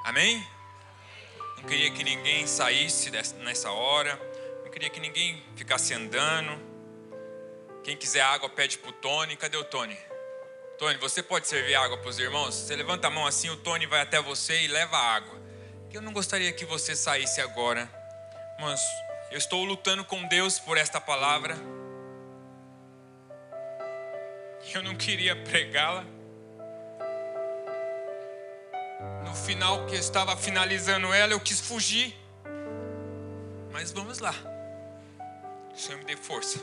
Amém? Não queria que ninguém saísse nessa hora. Não queria que ninguém ficasse andando. Quem quiser água, pede pro Tony. Cadê o Tony? Tony, você pode servir água para os irmãos? Você levanta a mão assim, o Tony vai até você e leva água. Eu não gostaria que você saísse agora. Mas eu estou lutando com Deus por esta palavra. Eu não queria pregá-la. No final que eu estava finalizando ela, eu quis fugir. Mas vamos lá. O Senhor me dê força.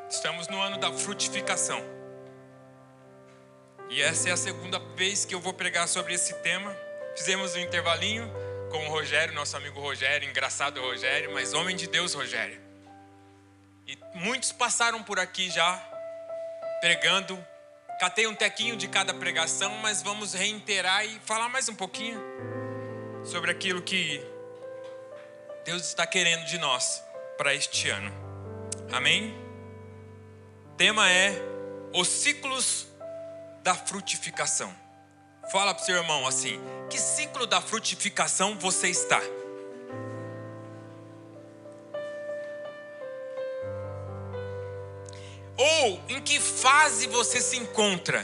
Estamos no ano da frutificação. E essa é a segunda vez que eu vou pregar sobre esse tema. Fizemos um intervalinho com o Rogério, nosso amigo Rogério, engraçado Rogério, mas homem de Deus Rogério. E muitos passaram por aqui já, pregando. Catei um tequinho de cada pregação, mas vamos reiterar e falar mais um pouquinho sobre aquilo que Deus está querendo de nós para este ano. Amém? O tema é os ciclos da frutificação. Fala para o seu irmão assim: que ciclo da frutificação você está? Ou em que fase você se encontra?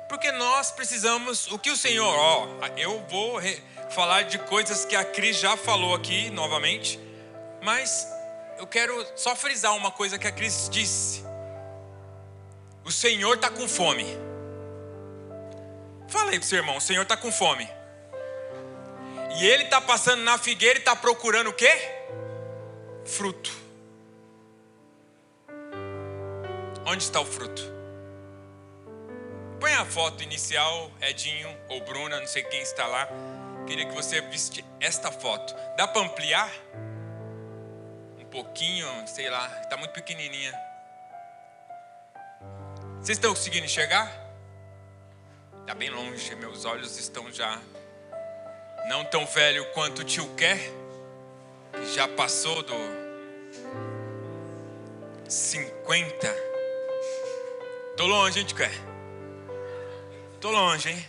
Porque nós precisamos, o que o Senhor, eu vou falar de coisas que a Cris já falou aqui novamente, mas eu quero só frisar uma coisa que a Cris disse. O Senhor está com fome. Fala aí pro seu irmão, o Senhor está com fome. E Ele está passando na figueira e está procurando o quê? Fruto. Onde está o fruto? Põe a foto inicial, Edinho ou Bruna, não sei quem está lá. Queria que você visse esta foto. Dá para ampliar? Um pouquinho, sei lá, está muito pequenininha. Vocês estão conseguindo enxergar? Está bem longe, meus olhos estão já não tão velho quanto o tio Quer, que já passou do 50. Tô longe, hein, tio Quer? Tô longe, hein?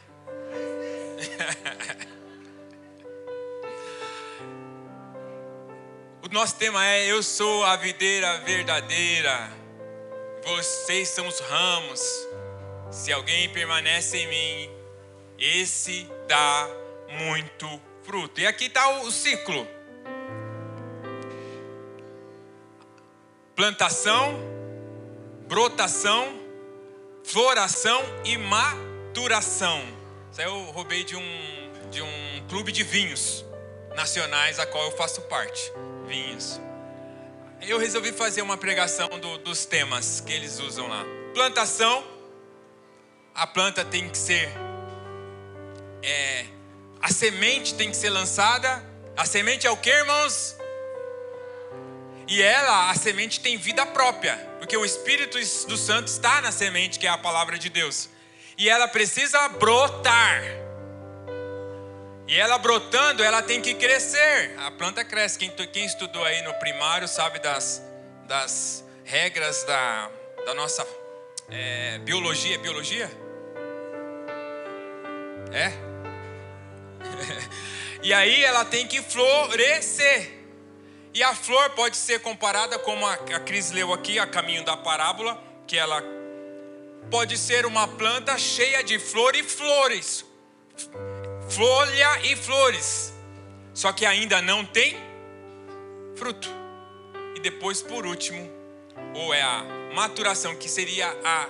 O nosso tema é: eu sou a videira verdadeira, vocês são os ramos. Se alguém permanece em mim, esse dá muito fruto. E aqui está o ciclo: plantação, brotação, floração e maturação. Isso aí eu roubei de um clube de vinhos nacionais, a qual eu faço parte. Vinhos. Eu resolvi fazer uma pregação dos temas que eles usam lá. Plantação. A planta tem que ser... a semente tem que ser lançada. A semente é o que, irmãos? E a semente tem vida própria. Porque o Espírito do Santo está na semente, que é a palavra de Deus. E ela precisa brotar. E ela brotando, ela tem que crescer. A planta cresce. Quem estudou aí no primário sabe das regras da nossa biologia. Biologia? E aí ela tem que florescer. E a flor pode ser comparada, como a Cris leu aqui, a caminho da parábola, que ela pode ser uma planta cheia de flor e flores. Folha e flores. Só que ainda não tem fruto. E depois, por último, ou é a maturação, que seria a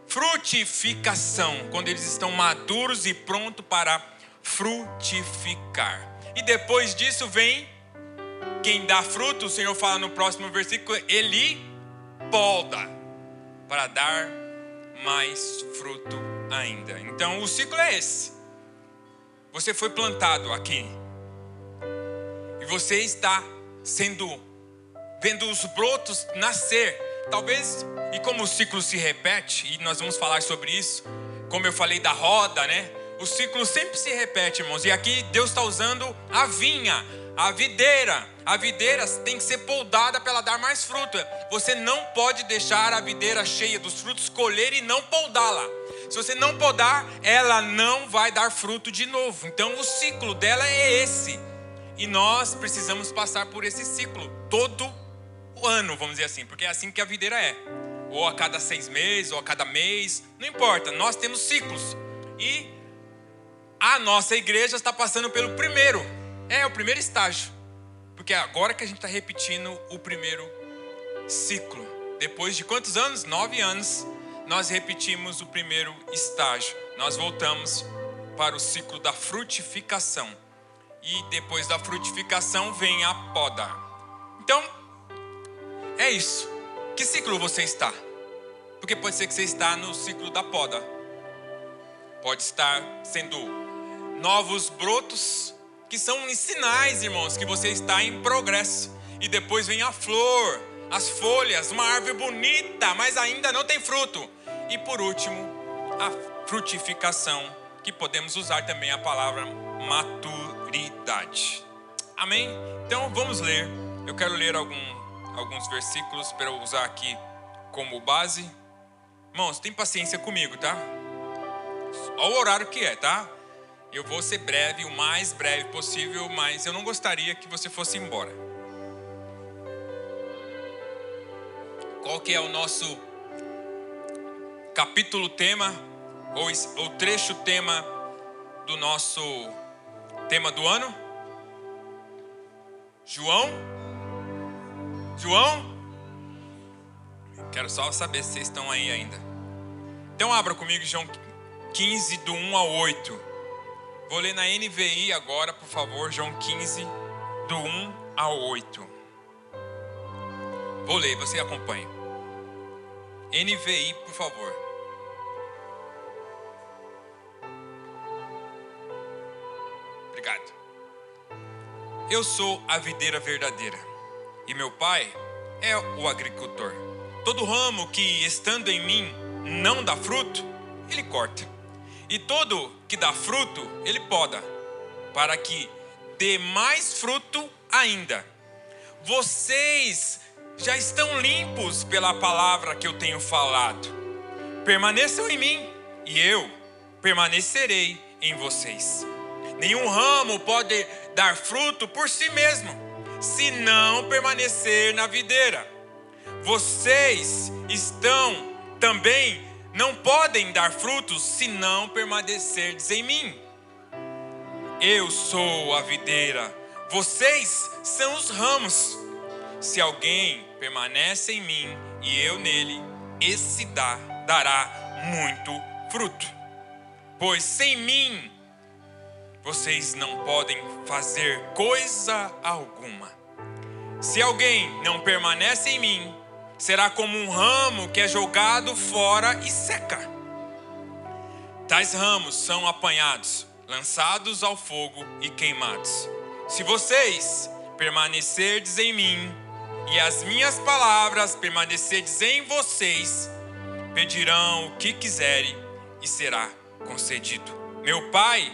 frutificação, quando eles estão maduros e prontos para frutificar. E depois disso vem quem dá fruto. O Senhor fala no próximo versículo: Ele poda para dar mais fruto ainda. Então o ciclo é esse. Você foi plantado aqui e você está vendo os brotos nascer. Talvez, e como o ciclo se repete, e nós vamos falar sobre isso, como eu falei da roda, né? O ciclo sempre se repete, irmãos. E aqui Deus está usando a vinha, a videira. A videira tem que ser podada para ela dar mais fruto. Você não pode deixar a videira cheia dos frutos, colher e não podá-la. Se você não podar, ela não vai dar fruto de novo. Então o ciclo dela é esse. E nós precisamos passar por esse ciclo todo o ano, vamos dizer assim. Porque é assim que a videira é. Ou a cada 6 meses, ou a cada mês. Não importa, nós temos ciclos. E a nossa igreja está passando pelo primeiro. É o primeiro estágio. Porque é agora que a gente está repetindo o primeiro ciclo. Depois de quantos anos? 9 anos. Nós repetimos o primeiro estágio. Nós voltamos para o ciclo da frutificação. E depois da frutificação vem a poda. Então, é isso. Que ciclo você está? Porque pode ser que você está no ciclo da poda. Pode estar sendo novos brotos, que são sinais, irmãos, que você está em progresso. E depois vem a flor, as folhas, uma árvore bonita, mas ainda não tem fruto. E por último, a frutificação, que podemos usar também a palavra maturidade. Amém? Então vamos ler. Eu quero ler alguns versículos para eu usar aqui como base. Irmãos, tem paciência comigo, tá? Olha o horário que é, tá? Eu vou ser breve, o mais breve possível, mas eu não gostaria que você fosse embora. Qual que é o nosso capítulo tema, ou trecho tema do nosso tema do ano? João? Quero só saber se vocês estão aí ainda. Então abra comigo João 15, do 1 ao 8. Vou ler na NVI agora, por favor, João 15, do 1 ao 8. Vou ler, você acompanha. NVI, por favor. Obrigado. Eu sou a videira verdadeira, e meu pai é o agricultor. Todo ramo que, estando em mim, não dá fruto, ele corta. E todo que dá fruto, ele poda, para que dê mais fruto ainda. Vocês já estão limpos pela palavra que eu tenho falado. Permaneçam em mim, e eu permanecerei em vocês. Nenhum ramo pode dar fruto por si mesmo, se não permanecer na videira. Vocês não podem dar frutos se não permanecerdes em mim. Eu sou a videira, vocês são os ramos. Se alguém permanece em mim e eu nele, esse dará muito fruto. Pois sem mim, vocês não podem fazer coisa alguma. Se alguém não permanece em mim, será como um ramo que é jogado fora e seca. Tais ramos são apanhados, lançados ao fogo e queimados. Se vocês permanecerdes em mim e as minhas palavras permanecerdes em vocês, pedirão o que quiserem e será concedido. Meu Pai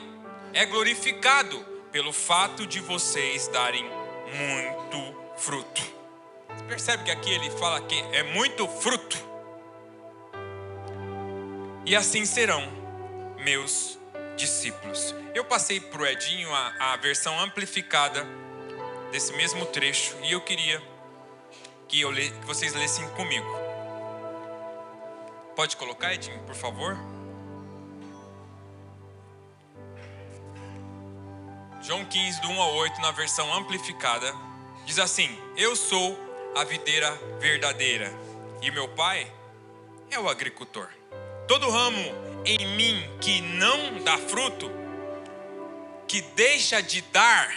é glorificado pelo fato de vocês darem muito fruto. Você percebe que aqui ele fala que é muito fruto? E assim serão meus discípulos. Eu passei para o Edinho a versão amplificada desse mesmo trecho, e eu queria que vocês lessem comigo. Pode colocar, Edinho, por favor? João 15, do 1 ao 8, na versão amplificada, diz assim: eu sou a videira verdadeira, e meu pai é o agricultor. Todo ramo em mim que não dá fruto, que deixa de dar,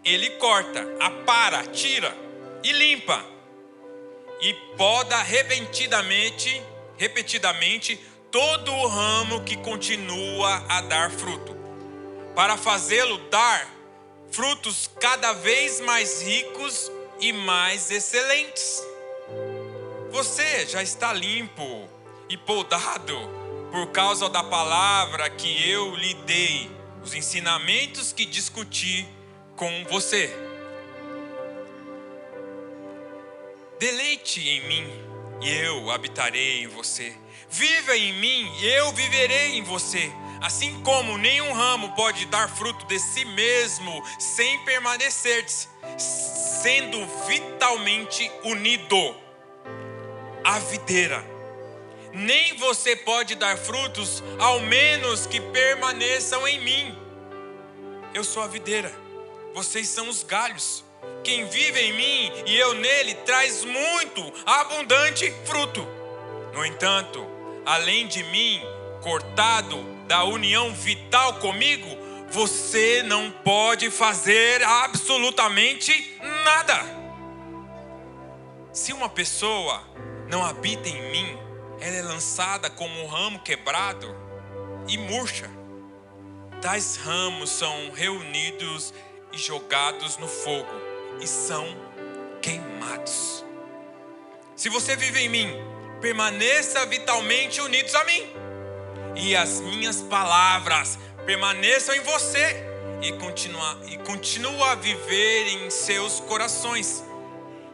ele corta, apara, tira e limpa, e poda repetidamente todo o ramo que continua a dar fruto, para fazê-lo dar frutos cada vez mais ricos e mais excelentes. Você já está limpo e podado por causa da palavra que eu lhe dei, os ensinamentos que discuti com você. Deleite em mim e eu habitarei em você. Viva em mim e eu viverei em você. Assim como nenhum ramo pode dar fruto de si mesmo sem permanecer, sendo vitalmente unido à videira. Nem você pode dar frutos, ao menos que permaneçam em mim. Eu sou a videira, vocês são os galhos. Quem vive em mim e eu nele traz muito, abundante fruto. No entanto, além de mim, cortado da união vital comigo, você não pode fazer absolutamente nada. Se uma pessoa não habita em mim, ela é lançada como um ramo quebrado e murcha. Tais ramos são reunidos e jogados no fogo e são queimados. Se você vive em mim, permaneça vitalmente unidos a mim, e as minhas palavras permaneçam em você e continua a viver em seus corações.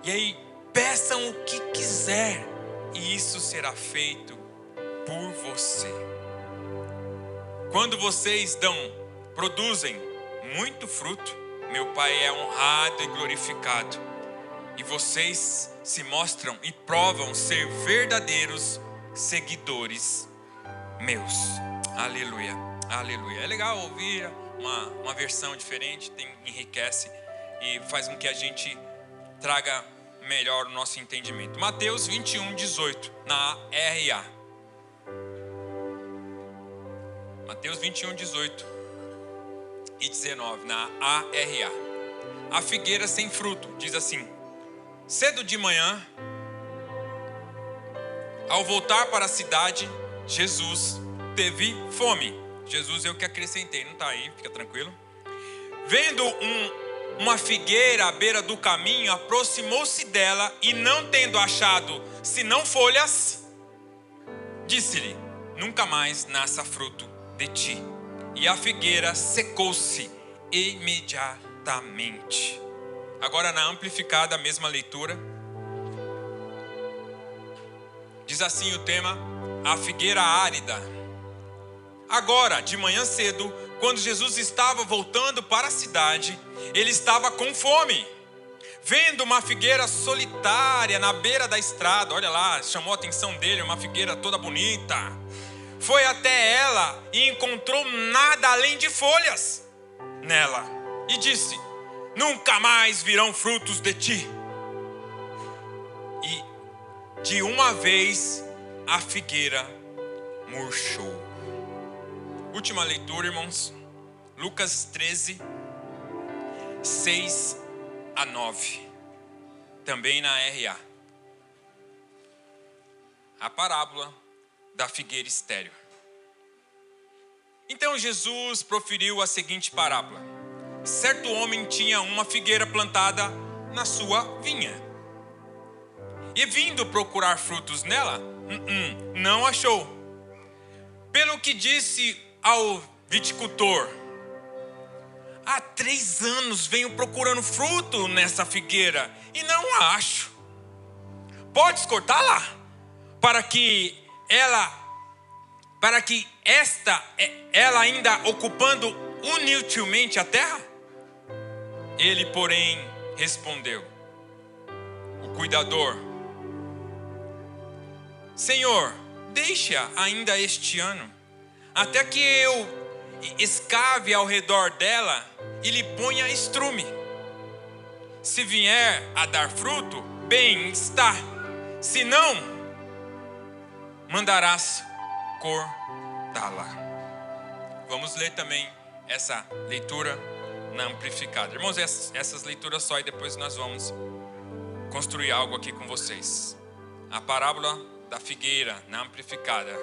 E aí peçam o que quiser, e isso será feito por você. Quando vocês produzem muito fruto, meu Pai é honrado e glorificado. E vocês se mostram e provam ser verdadeiros seguidores meus. Aleluia, aleluia. É legal ouvir uma versão diferente, enriquece e faz com que a gente traga melhor o nosso entendimento. Mateus 21:18, na RA. Mateus 21:18 e 19, na ARA. A figueira sem fruto, diz assim: cedo de manhã, ao voltar para a cidade, Jesus teve fome. Jesus, eu que acrescentei, não está aí, fica tranquilo. Vendo uma figueira à beira do caminho, aproximou-se dela e, não tendo achado senão folhas, disse-lhe: nunca mais nasça fruto de ti. E a figueira secou-se imediatamente. Agora, na amplificada, a mesma leitura, diz assim o tema: a figueira árida. Agora, de manhã cedo, quando Jesus estava voltando para a cidade, ele estava com fome. Vendo uma figueira solitária na beira da estrada, olha lá, chamou a atenção dele, uma figueira toda bonita. Foi até ela e encontrou nada além de folhas nela. E disse: nunca mais virão frutos de ti. E de uma vez a figueira murchou. Última leitura, irmãos. Lucas 13, 6 a 9. Também na RA. A parábola da figueira estéril. Então Jesus proferiu a seguinte parábola: certo homem tinha uma figueira plantada na sua vinha. E vindo procurar frutos nela, não achou. Pelo que disse ao viticultor: há 3 anos venho procurando fruto nessa figueira e não a acho. Podes cortá-la para que ela ainda ocupando inutilmente a terra? Ele, porém, respondeu, o cuidador: Senhor, deixa ainda este ano, até que eu escave ao redor dela e lhe ponha estrume. Se vier a dar fruto, bem está. Se não, mandarás cortá-la. Vamos ler também essa leitura na amplificada. Irmãos, essas leituras só, e depois nós vamos construir algo aqui com vocês. A parábola da figueira na amplificada.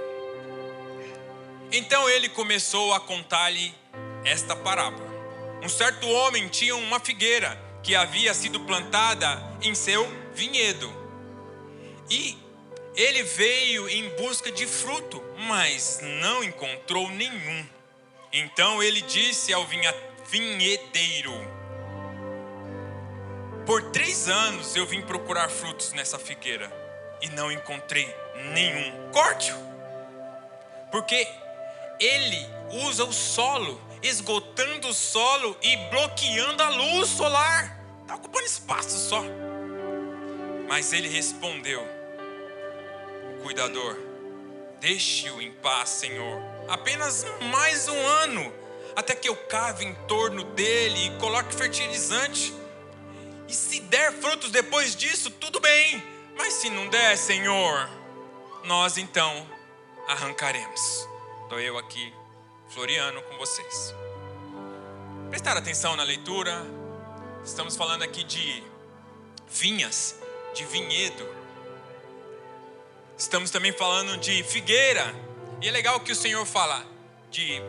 Então ele começou a contar-lhe esta parábola. Um certo homem tinha uma figueira que havia sido plantada em seu vinhedo. E Ele veio em busca de fruto, mas não encontrou nenhum. Então ele disse ao vinhedeiro: por 3 anos eu vim procurar frutos nessa figueira e não encontrei nenhum. Corte-o, porque ele usa o solo, esgotando o solo e bloqueando a luz solar. Está ocupando espaço só. Mas ele respondeu, o cuidador: deixe-o em paz, Senhor. Apenas mais 1 ano, até que eu cave em torno dele e coloque fertilizante. E se der frutos depois disso, tudo bem. Mas se não der, Senhor, nós então arrancaremos. Estou eu aqui, floreando com vocês. Prestar atenção na leitura. Estamos falando aqui de vinhas, de vinhedo. Estamos também falando de figueira. E é legal que o Senhor fala de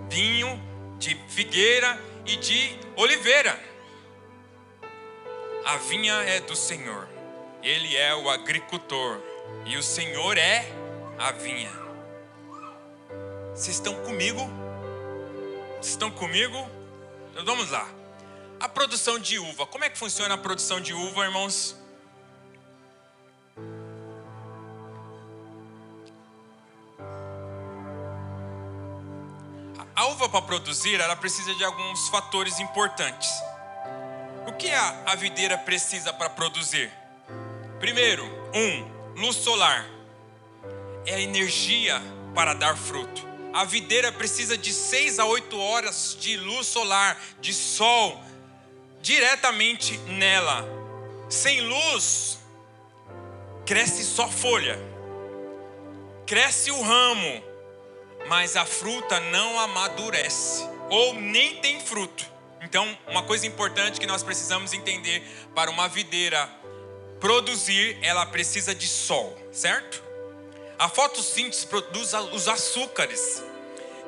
vinho, de figueira e de oliveira. A vinha é do Senhor. Ele é o agricultor. E o Senhor é a vinha. Vocês estão comigo? Vocês estão comigo? Então vamos lá. A produção de uva. Como é que funciona a produção de uva, irmãos? A uva, para produzir, ela precisa de alguns fatores importantes. O que a videira precisa para produzir? Primeiro, luz solar. É a energia para dar fruto. A videira precisa de 6 a 8 horas de luz solar, de sol, diretamente nela. Sem luz, cresce só folha, cresce o ramo, mas a fruta não amadurece, ou nem tem fruto. Então, uma coisa importante que nós precisamos entender: para uma videira produzir, ela precisa de sol, certo? A fotossíntese produz os açúcares,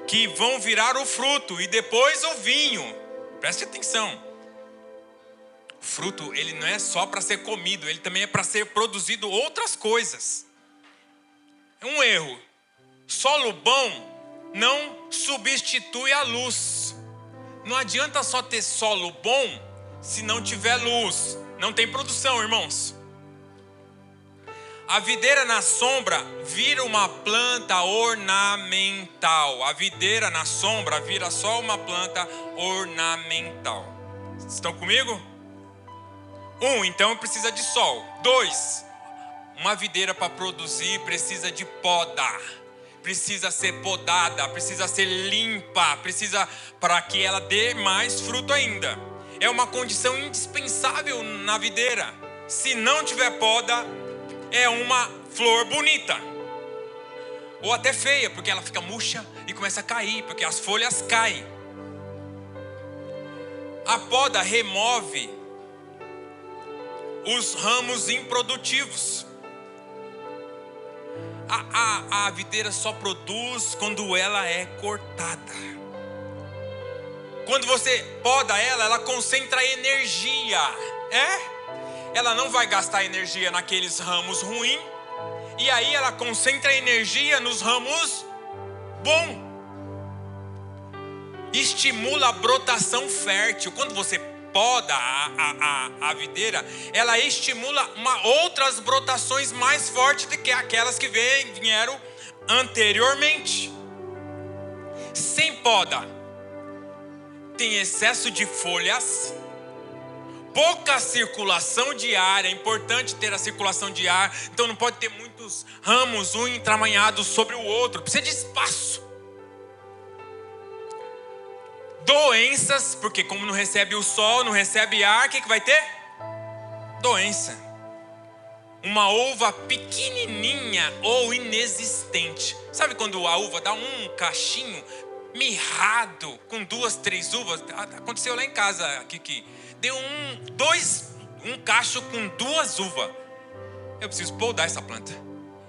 que vão virar o fruto e depois o vinho. Preste atenção. O fruto, ele não é só para ser comido, ele também é para ser produzido outras coisas. É um erro. Solo bom não substitui a luz. Não adianta só ter solo bom se não tiver luz. Não tem produção, irmãos. A videira na sombra vira uma planta ornamental. A videira na sombra vira só uma planta ornamental. Estão comigo? 1, então precisa de sol. 2, uma videira para produzir precisa de poda. Precisa ser podada, precisa ser limpa, precisa para que ela dê mais fruto ainda. É uma condição indispensável na videira. Se não tiver poda, é uma flor bonita, ou até feia, porque ela fica murcha e começa a cair, porque as folhas caem. A poda remove os ramos improdutivos. A videira só produz quando ela é cortada. Quando você poda ela, ela concentra energia. Ela não vai gastar energia naqueles ramos ruins, e aí ela concentra energia nos ramos bons. Estimula a brotação fértil. Quando você poda a videira, ela estimula outras brotações mais fortes do que aquelas que vieram anteriormente. Sem poda, tem excesso de folhas, pouca circulação de ar. É importante ter a circulação de ar. Então não pode ter muitos ramos, um entramanhado sobre o outro. Precisa de espaço. Doenças, porque como não recebe o sol, não recebe ar, o que vai ter? Doença. Uma uva pequenininha ou inexistente. Sabe quando a uva dá um cachinho mirrado, com 2, 3 uvas? Aconteceu lá em casa, Kiki. Deu um cacho com 2 uvas. Eu preciso podar essa planta.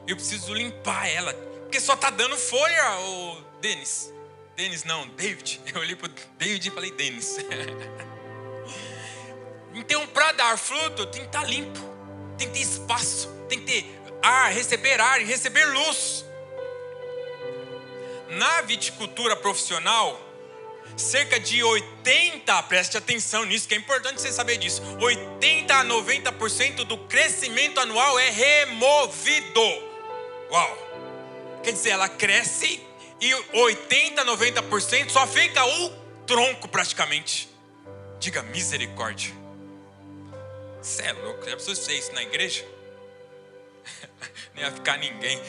Eu preciso limpar ela, porque só está dando folha, ô Denis. Denis não, David. Eu olhei para o David e falei Denis. Então, para dar fruto, tem que estar limpo. Tem que ter espaço. Tem que ter ar e receber luz. Na viticultura profissional, cerca de 80%, preste atenção nisso, que é importante você saber disso, 80% a 90% do crescimento anual é removido. Uau! Quer dizer, ela cresce e 80% a 90% só fica o tronco praticamente. Diga misericórdia. Você é louco, já precisou ser isso na igreja? Nem ia ficar ninguém.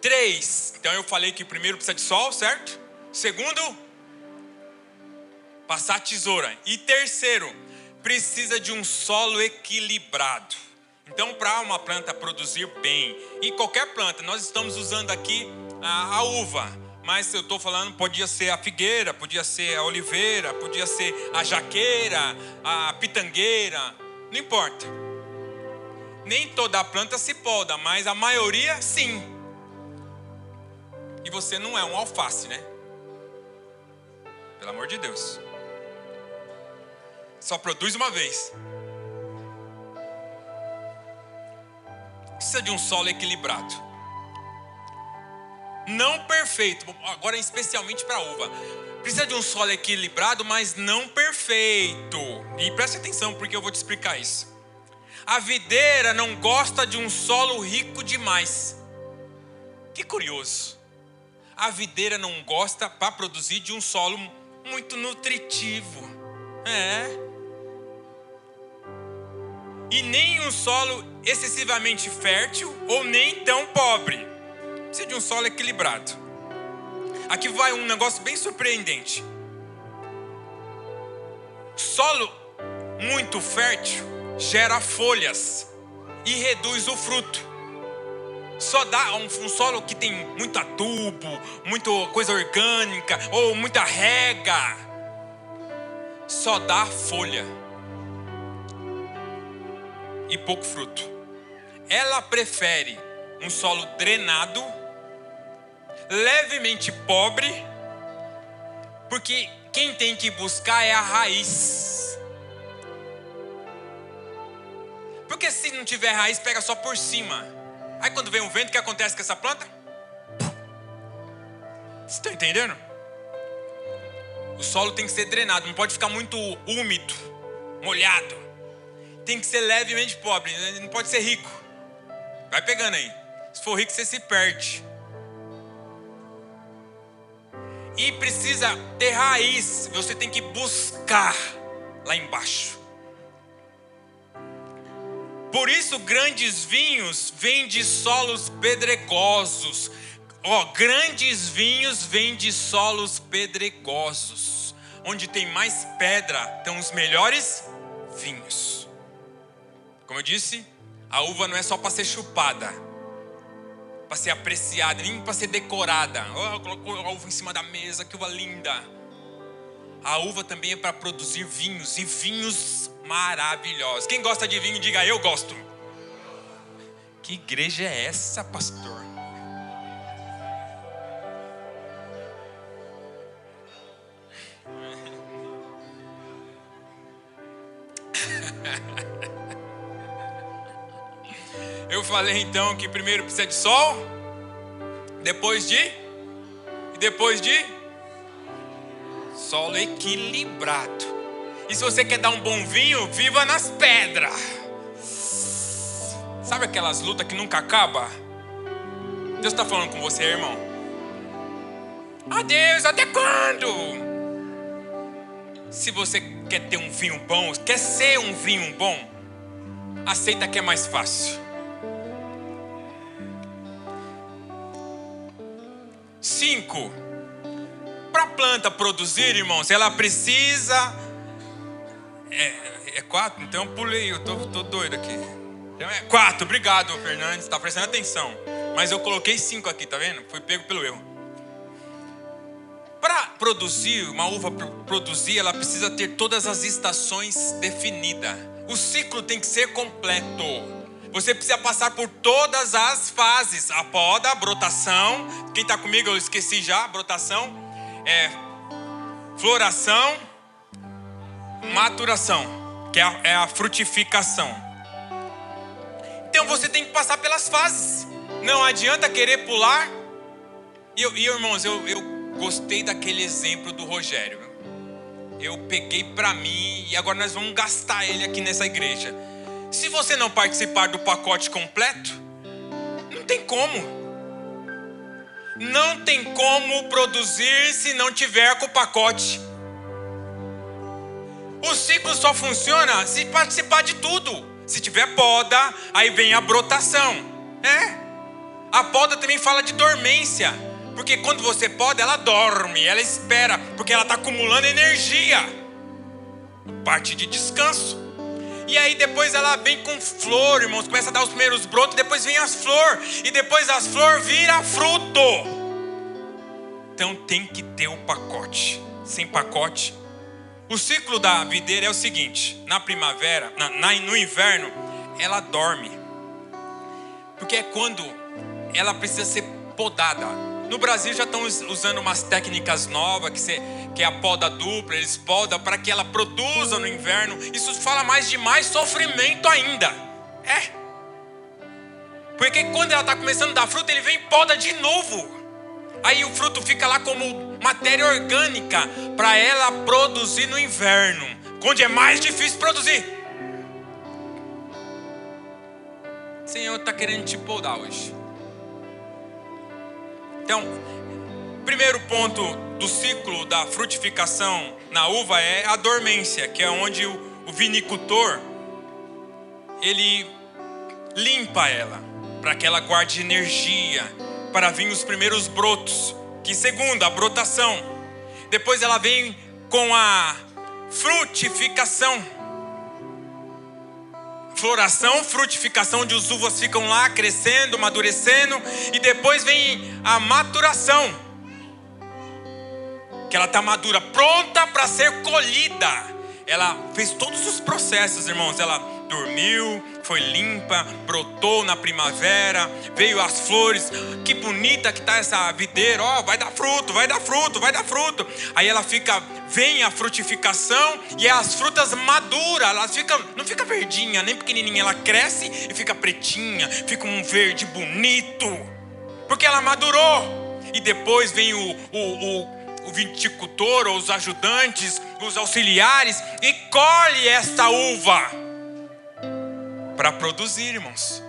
3, então eu falei que primeiro precisa de sol, certo? Segundo, passar a tesoura. E terceiro, precisa de um solo equilibrado. Então, para uma planta produzir bem, e qualquer planta, nós estamos usando aqui a uva, mas eu estou falando, podia ser a figueira, podia ser a oliveira, podia ser a jaqueira, a pitangueira, não importa. Nem toda a planta se poda, mas a maioria sim. E você não é um alface, né? Pelo amor de Deus. Só produz uma vez. Precisa de um solo equilibrado. Não perfeito. Agora especialmente para a uva. Precisa de um solo equilibrado, mas não perfeito. E preste atenção porque eu vou te explicar isso. A videira não gosta de um solo rico demais. Que curioso. A videira não gosta para produzir de um solo muito nutritivo. E nem um solo excessivamente fértil ou nem tão pobre. Precisa de um solo equilibrado. Aqui vai um negócio bem surpreendente. Solo muito fértil gera folhas e reduz o fruto. Só dá um solo que tem muito adubo, muita coisa orgânica ou muita rega. Só dá folha e pouco fruto. Ela prefere um solo drenado, levemente pobre, porque quem tem que buscar é a raiz. Porque se não tiver raiz, pega só por cima. Aí quando vem um vento, o que acontece com essa planta? Vocês estão entendendo? O solo tem que ser drenado, não pode ficar muito úmido, molhado. Tem que ser levemente pobre, não pode ser rico. Vai pegando aí. Se for rico, você se perde. E precisa ter raiz, você tem que buscar lá embaixo. Por isso, grandes vinhos vêm de solos pedregosos. Grandes vinhos vêm de solos pedregosos. Onde tem mais pedra, estão os melhores vinhos. Como eu disse, a uva não é só para ser chupada, para ser apreciada, nem para ser decorada. Colocou a uva em cima da mesa, que uva linda. A uva também é para produzir vinhos, e vinhos maravilhosos. Quem gosta de vinho, diga eu gosto. Que igreja é essa, pastor? Eu falei então que primeiro precisa de sol, depois de solo equilibrado. E se você quer dar um bom vinho, viva nas pedras. Sabe aquelas lutas que nunca acabam? Deus está falando com você, irmão. Deus, até quando? Se você quer ter um vinho bom, quer ser um vinho bom, aceita que é mais fácil. 5. Para a planta produzir, irmãos, ela precisa... É 4? Então eu pulei, eu tô doido aqui. Então é 4, obrigado, Fernandes, tá prestando atenção. Mas eu coloquei 5 aqui, tá vendo? Fui pego pelo erro. Para produzir, uma uva produzir, ela precisa ter todas as estações definidas. O ciclo tem que ser completo. Você precisa passar por todas as fases. A poda, a brotação. Quem está comigo, eu esqueci já. Brotação, floração, maturação. que é a frutificação. Então você tem que passar pelas fases. Não adianta querer pular. E irmãos, eu gostei daquele exemplo do Rogério. Eu peguei para mim e agora nós vamos gastar ele aqui nessa igreja. Se você não participar do pacote completo, não tem como. Não tem como produzir se não tiver com o pacote. O ciclo só funciona se participar de tudo. Se tiver poda, aí vem a brotação. A poda também fala de dormência. Porque quando você poda, ela dorme, ela espera, porque ela está acumulando energia. Parte de descanso. E aí depois ela vem com flor, irmãos. Começa a dar os primeiros brotos, depois vem as flores. E depois as flores vira fruto. Então tem que ter o pacote. Sem pacote. O ciclo da videira é o seguinte. Na primavera, no inverno, ela dorme. Porque é quando ela precisa ser podada. No Brasil já estão usando umas técnicas novas, que é a poda dupla. Eles podam para que ela produza no inverno. Isso fala de mais sofrimento ainda. Porque quando ela está começando a dar fruto, ele vem e poda de novo. Aí o fruto fica lá como matéria orgânica para ela produzir no inverno, onde é mais difícil produzir. O Senhor está querendo te podar hoje. Então, primeiro ponto do ciclo da frutificação na uva é a dormência, que é onde o vinicultor ele limpa ela para que ela guarde energia para vir os primeiros brotos. Que segundo, a brotação. Depois ela vem com a frutificação. Floração, frutificação, onde as uvas ficam lá crescendo, amadurecendo. E depois vem a maturação, que ela está madura, pronta para ser colhida. Ela fez todos os processos, irmãos. Ela dormiu, foi limpa, brotou na primavera, veio as flores. Que bonita que está essa videira. Vai dar fruto, vai dar fruto, vai dar fruto. Aí ela vem a frutificação e as frutas maduras. Elas não fica verdinha, nem pequenininha. Ela cresce e fica pretinha, fica um verde bonito, porque ela madurou. E depois vem o viticultor, ou os ajudantes, os auxiliares, e colhe esta uva para produzir, irmãos.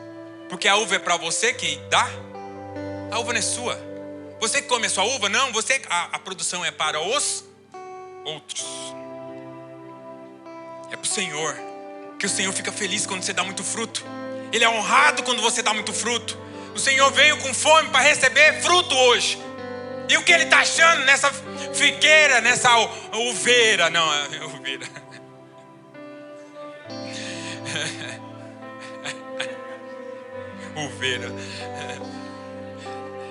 Porque a uva é para você que dá. A uva não é sua. Você que come a sua uva, não. A produção é para os outros. É para o Senhor. Que o Senhor fica feliz quando você dá muito fruto. Ele é honrado quando você dá muito fruto. O Senhor veio com fome para receber fruto hoje. E o que ele está achando nessa figueira, nessa uveira? Não, é uveira. Uveira.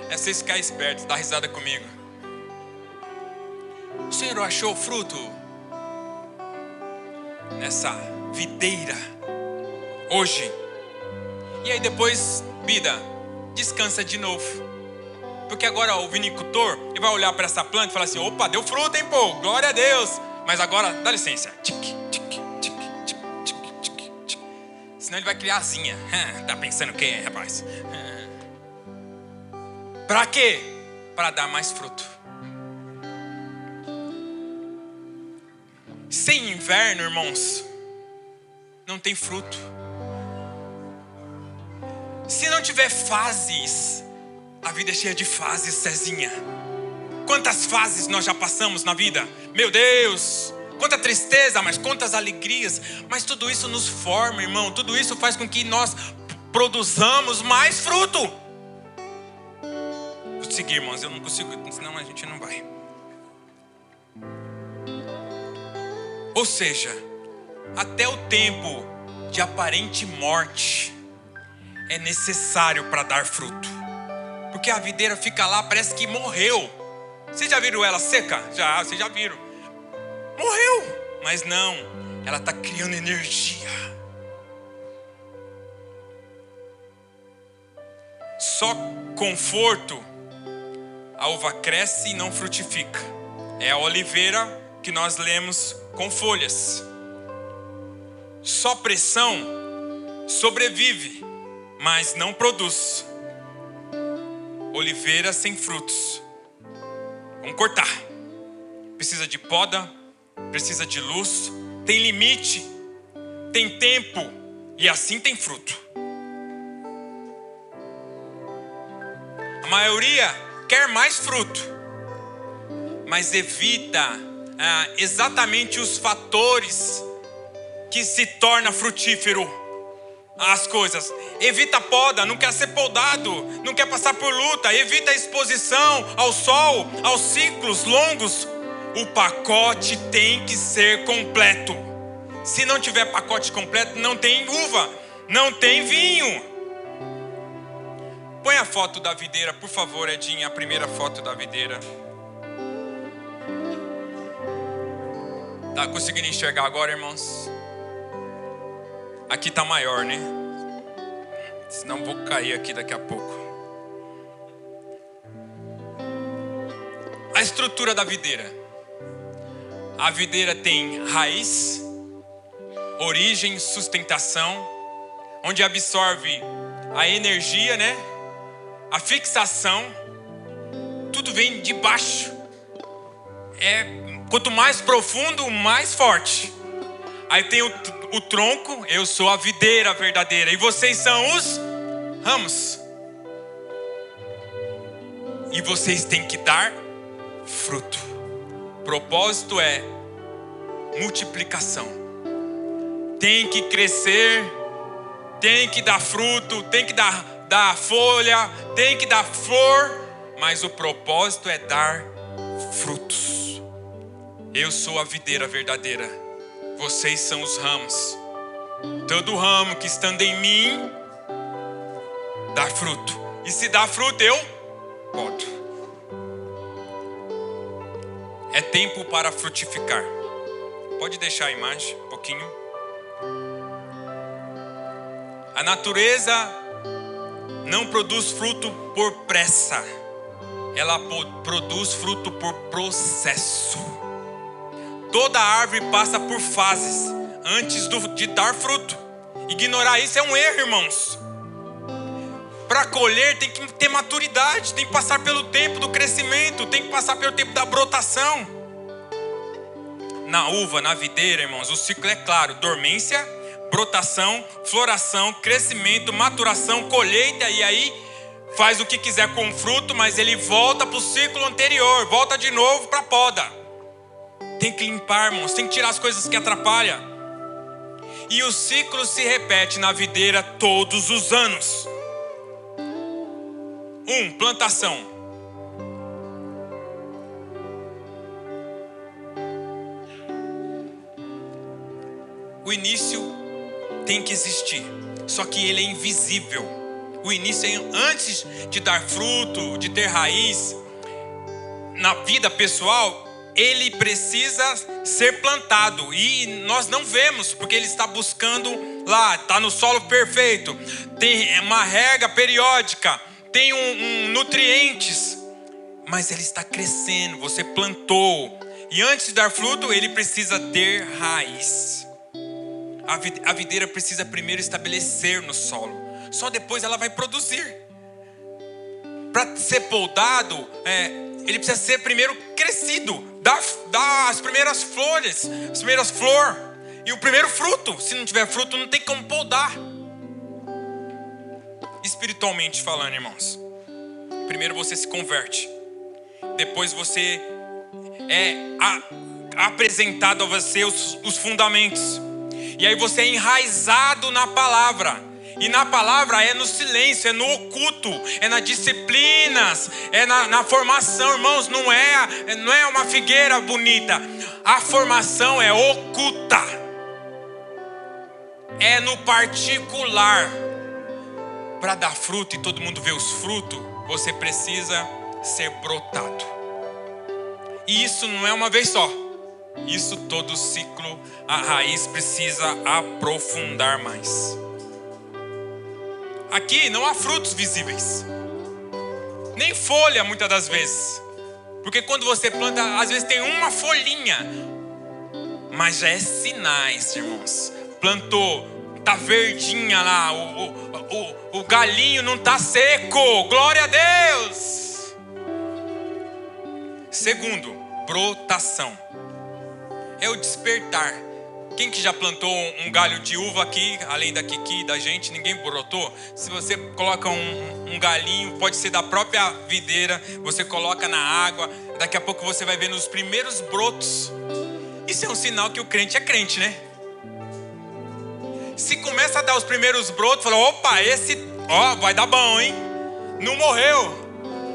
É vocês ficarem espertos, dá risada comigo. O Senhor achou fruto nessa videira hoje. E aí depois, vida, descansa de novo. Porque agora o vinicultor, ele vai olhar para essa planta e falar assim: opa, deu fruto, hein, pô, glória a Deus. Mas agora, dá licença. Senão ele vai criar asinha. Tá pensando o quê, rapaz? Para quê? Para dar mais fruto. Sem inverno, irmãos, não tem fruto. Se não tiver fases, a vida é cheia de fases, Cezinha. Quantas fases nós já passamos na vida? Meu Deus! Quanta tristeza, mas quantas alegrias. Mas tudo isso nos forma, irmão. Tudo isso faz com que nós produzamos mais fruto. Vou seguir, irmãos. Eu não consigo, senão a gente não vai. Ou seja, até o tempo de aparente morte é necessário para dar fruto. Porque a videira fica lá, parece que morreu. Vocês já viram ela seca? Já, vocês já viram. Morreu. Mas não, ela está criando energia. Só conforto, a uva cresce e não frutifica. É a oliveira que nós lemos com folhas. Só pressão sobrevive, mas não produz. Oliveira sem frutos. Vamos cortar. Precisa de poda, precisa de luz, tem limite, tem tempo e assim tem fruto. A maioria quer mais fruto, mas evita exatamente os fatores que se torna frutífero as coisas. Evita a poda, não quer ser podado, não quer passar por luta, evita a exposição ao sol, aos ciclos longos. O pacote tem que ser completo. Se não tiver pacote completo, não tem uva, não tem vinho. Põe a foto da videira, por favor, Edinha, a primeira foto da videira. Tá conseguindo enxergar agora, irmãos? Aqui tá maior, né? Senão vou cair aqui daqui a pouco. A estrutura da videira. A videira tem raiz, origem, sustentação, onde absorve a energia, né? A fixação. Tudo vem de baixo. Quanto mais profundo, mais forte. Aí tem o tronco, eu sou a videira verdadeira. E vocês são os ramos. E vocês têm que dar fruto. O propósito é multiplicação. Tem que crescer, tem que dar fruto, tem que dar folha, tem que dar flor. Mas o propósito é dar frutos. Eu sou a videira verdadeira. Vocês são os ramos. Todo ramo que estando em mim dá fruto. E se dá fruto, eu podo. É tempo para frutificar. Pode deixar a imagem um pouquinho. A natureza não produz fruto por pressa. Ela produz fruto por processo. Toda árvore passa por fases antes de dar fruto. Ignorar isso é um erro, irmãos. Para colher tem que ter maturidade, tem que passar pelo tempo do crescimento, tem que passar pelo tempo da brotação. Na uva, na videira, irmãos, o ciclo é claro: dormência, brotação, floração, crescimento, maturação, colheita, e aí faz o que quiser com o fruto, mas ele volta para o ciclo anterior, volta de novo para a poda. Tem que limpar, irmãos, tem que tirar as coisas que atrapalham. E o ciclo se repete na videira todos os anos. Plantação. O início tem que existir, só que ele é invisível. O início é antes de dar fruto, de ter raiz. Na vida pessoal, ele precisa ser plantado e nós não vemos, porque ele está buscando lá, está no solo perfeito, tem uma rega periódica, tem nutrientes, mas ele está crescendo. Você plantou e antes de dar fruto ele precisa ter raiz. A videira precisa primeiro estabelecer no solo, só depois ela vai produzir. Para ser podado, ele precisa ser primeiro crescido, dar as primeiras flores, as primeiras flores e o primeiro fruto. Se não tiver fruto, não tem como podar. Espiritualmente falando, irmãos, primeiro você se converte, depois você é apresentado a você os fundamentos, e aí você é enraizado na palavra. E na palavra é no silêncio, é no oculto, é nas disciplinas, é na formação, irmãos. Não é uma figueira bonita. A formação é oculta. É no particular. Para dar fruto e todo mundo ver os frutos, você precisa ser brotado. E isso não é uma vez só. Isso todo ciclo, a raiz precisa aprofundar mais. Aqui não há frutos visíveis, nem folha muitas das vezes, porque quando você planta, às vezes tem uma folhinha, mas já é sinais, irmãos, plantou, tá verdinha lá, o galinho não tá seco, glória a Deus. Segundo, brotação, é o despertar. Quem que já plantou um galho de uva aqui, além da Kiki, da gente, ninguém brotou? Se você coloca um galinho, pode ser da própria videira, você coloca na água, daqui a pouco você vai vendo os primeiros brotos. Isso é um sinal que o crente é crente, né? Se começa a dar os primeiros brotos, fala, opa, esse, vai dar bom, hein? Não morreu.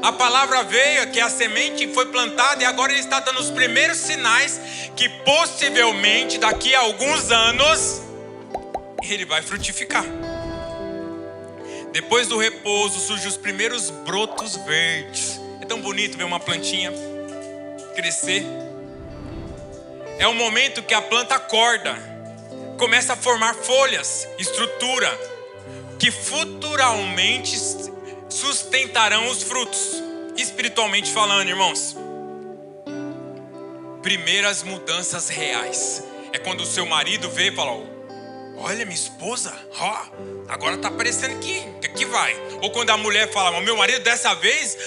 A palavra veio, que a semente foi plantada e agora ele está dando os primeiros sinais que possivelmente daqui a alguns anos ele vai frutificar. Depois do repouso surgem os primeiros brotos verdes. É tão bonito ver uma plantinha crescer. É o momento que a planta acorda, começa a formar folhas, estrutura, que futuramente sustentarão os frutos, espiritualmente falando, irmãos. Primeiras mudanças reais é quando o seu marido vê e fala, olha minha esposa, agora tá parecendo que vai. Ou quando a mulher fala, meu marido dessa vez,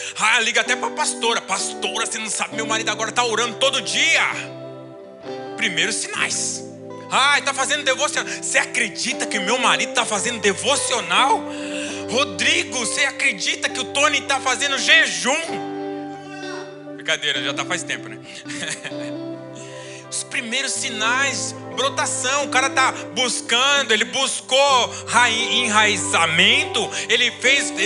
liga até pra pastora, você não sabe, meu marido agora tá orando todo dia. Primeiros sinais. Tá fazendo devocional. Você acredita que o meu marido tá fazendo devocional? Rodrigo, você acredita que o Tony está fazendo jejum? Brincadeira, já está faz tempo, né? Os primeiros sinais, brotação, o cara está buscando, ele buscou enraizamento, ele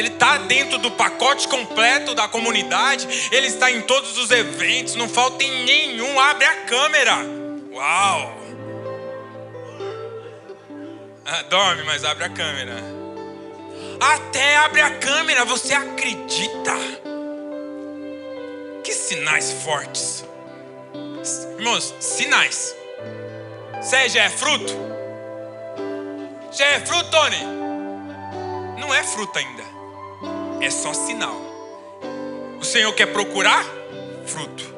está dentro do pacote completo da comunidade, ele está em todos os eventos, não falta em nenhum, abre a câmera. Uau! Dorme, mas abre a câmera. Até abre a câmera, você acredita? Que sinais fortes. Irmãos, sinais. Você já é fruto? Já é fruto, Tony? Não é fruto ainda. É só sinal. O Senhor quer procurar fruto.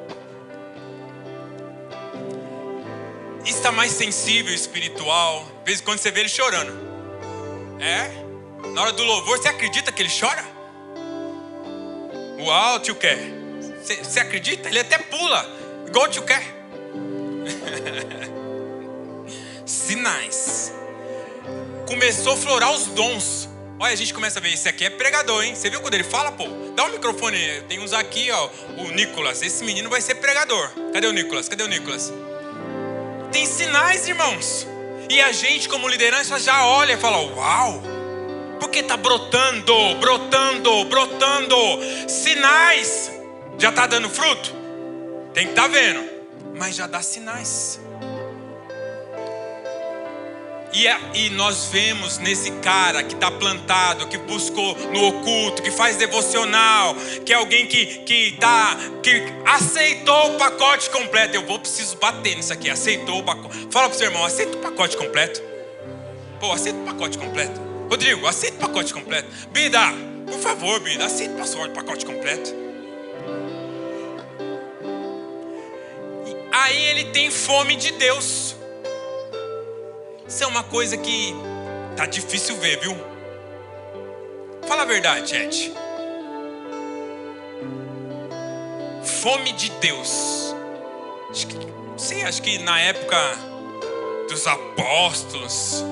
Está mais sensível, espiritual. De vez em quando você vê ele chorando. Na hora do louvor, você acredita que ele chora? Uau, tio quer. Você acredita? Ele até pula, igual o tio quer. Sinais. Começou a florar os dons. Olha, a gente começa a ver, esse aqui é pregador, hein? Você viu quando ele fala, dá um microfone. Tem uns aqui, o Nicolas. Esse menino vai ser pregador. Cadê o Nicolas? Tem sinais, irmãos. E a gente, como liderança, já olha e fala, uau. Porque está brotando. Sinais. Já está dando fruto? Tem que estar vendo. Mas já dá sinais. E nós vemos nesse cara que está plantado, que buscou no oculto, que faz devocional, que é alguém que aceitou o pacote completo. Preciso bater nisso aqui. Aceitou o pacote. Fala para o seu irmão, aceita o pacote completo. Aceita o pacote completo. Rodrigo, aceita o pacote completo. Bida, por favor, Bida, aceita o pacote completo. E aí ele tem fome de Deus. Isso é uma coisa que tá difícil ver, viu? Fala a verdade, gente. Fome de Deus. Acho que na época dos apóstolos,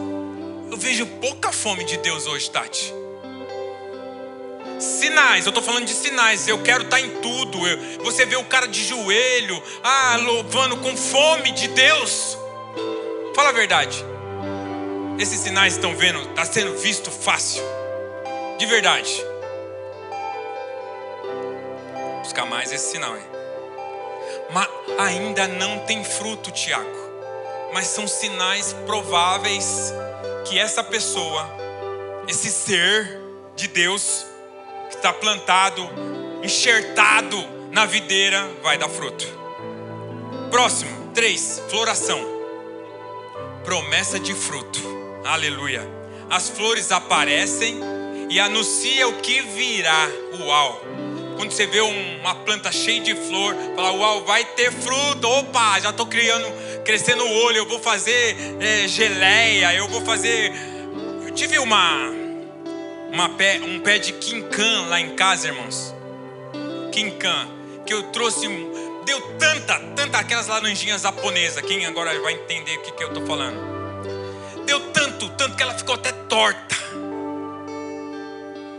eu vejo pouca fome de Deus hoje, Tati. Sinais, eu estou falando de sinais. Eu quero estar em tudo. Você vê o cara de joelho, louvando com fome de Deus. Fala a verdade. Esses sinais estão vendo, está sendo visto fácil. De verdade. Vou buscar mais esse sinal aí. Mas ainda não tem fruto, Tiago. Mas são sinais prováveis que essa pessoa, esse ser de Deus, que está plantado, enxertado na videira, vai dar fruto. Próximo, 3, floração. Promessa de fruto. Aleluia. As flores aparecem e anunciam o que virá. Uau. Quando você vê uma planta cheia de flor, fala, uau, vai ter fruto. Opa, já estou crescendo o olho. Eu vou fazer geleia. Eu vou fazer... Eu tive um pé de quincan lá em casa, irmãos. Quincan, que eu trouxe... Deu tanta, aquelas laranjinhas japonesas. Quem agora vai entender o que eu estou falando. Deu tanto que ela ficou até torta.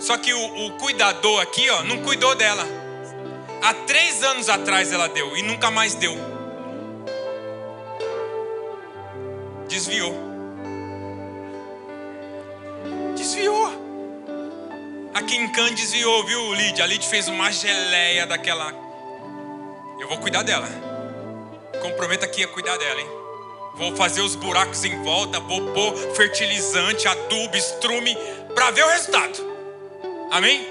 Só que o cuidador aqui, ó, não cuidou dela. Há 3 anos atrás ela deu e nunca mais deu. Desviou. A Quincan desviou, viu, Lídia? A Lídia fez uma geleia daquela. Eu vou cuidar dela. Comprometo aqui a cuidar dela, hein? Vou fazer os buracos em volta, vou pôr fertilizante, adubo, estrume, para ver o resultado. Amém?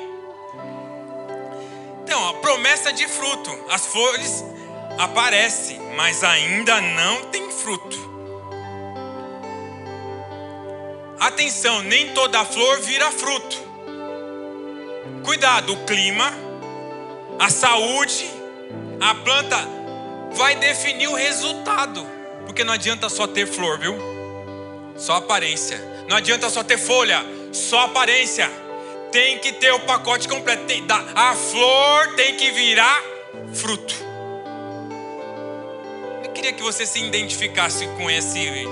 Então, a promessa de fruto. As flores aparecem, mas ainda não tem fruto. Atenção, nem toda flor vira fruto. Cuidado, o clima, a saúde, a planta vai definir o resultado. Porque não adianta só ter flor, viu? Só aparência. Não adianta só ter folha, só aparência. Tem que ter o pacote completo. A flor tem que virar fruto. Eu queria que você se identificasse com esse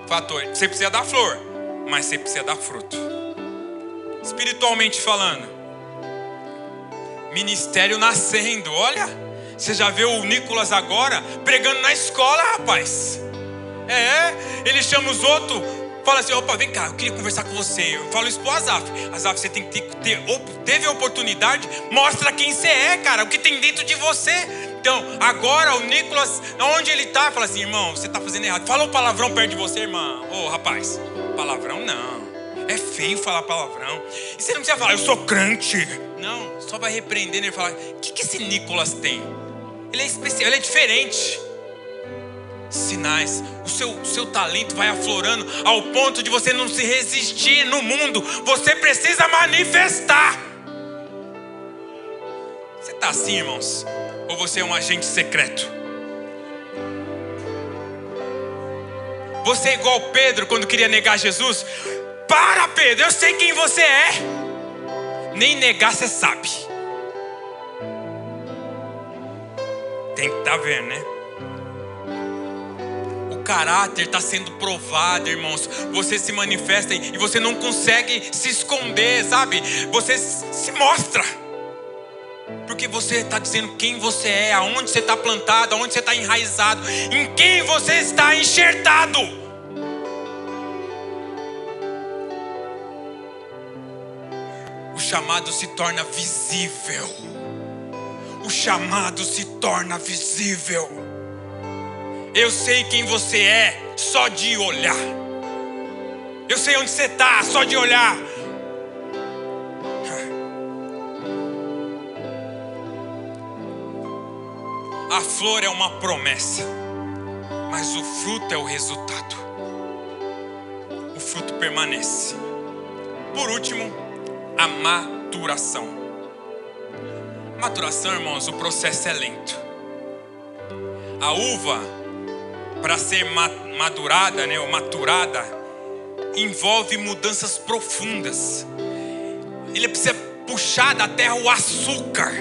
fator. Você precisa da flor, mas você precisa dar fruto. Espiritualmente falando, ministério nascendo. Olha, você já viu o Nicolas agora pregando na escola, rapaz. Ele chama os outros, fala assim, opa, vem cá, eu queria conversar com você. Eu falo isso pro Azaf. Azaf, você tem que teve a oportunidade, mostra quem você é, cara, o que tem dentro de você. Então, agora o Nicolas, onde ele tá, fala assim, irmão, você tá fazendo errado. Fala um palavrão perto de você, irmão. Ô, rapaz, palavrão não. É feio falar palavrão. E você não precisa falar, eu sou crente. Não, só vai repreendendo e falar, o que esse Nicolas tem? Ele é especial, ele é diferente. Sinais, o seu talento vai aflorando ao ponto de você não se resistir no mundo. Você precisa manifestar. Você está assim, irmãos? Ou você é um agente secreto? Você é igual Pedro quando queria negar Jesus? Para, Pedro, eu sei quem você é. Nem negar você sabe. Tem que estar vendo, né? O caráter está sendo provado, irmãos. Você se manifesta e você não consegue se esconder, sabe? Você se mostra. Porque você está dizendo quem você é, aonde você está plantado, aonde você está enraizado, em quem você está enxertado. O chamado se torna visível. O chamado se torna visível. Eu sei quem você é só de olhar. Eu sei onde você está só de olhar. A flor é uma promessa, mas o fruto é o resultado. O fruto permanece. Por último, a maturação. Maturação, irmãos, o processo é lento. A uva, para ser madurada, né, ou maturada, envolve mudanças profundas. Ele precisa puxar da terra o açúcar,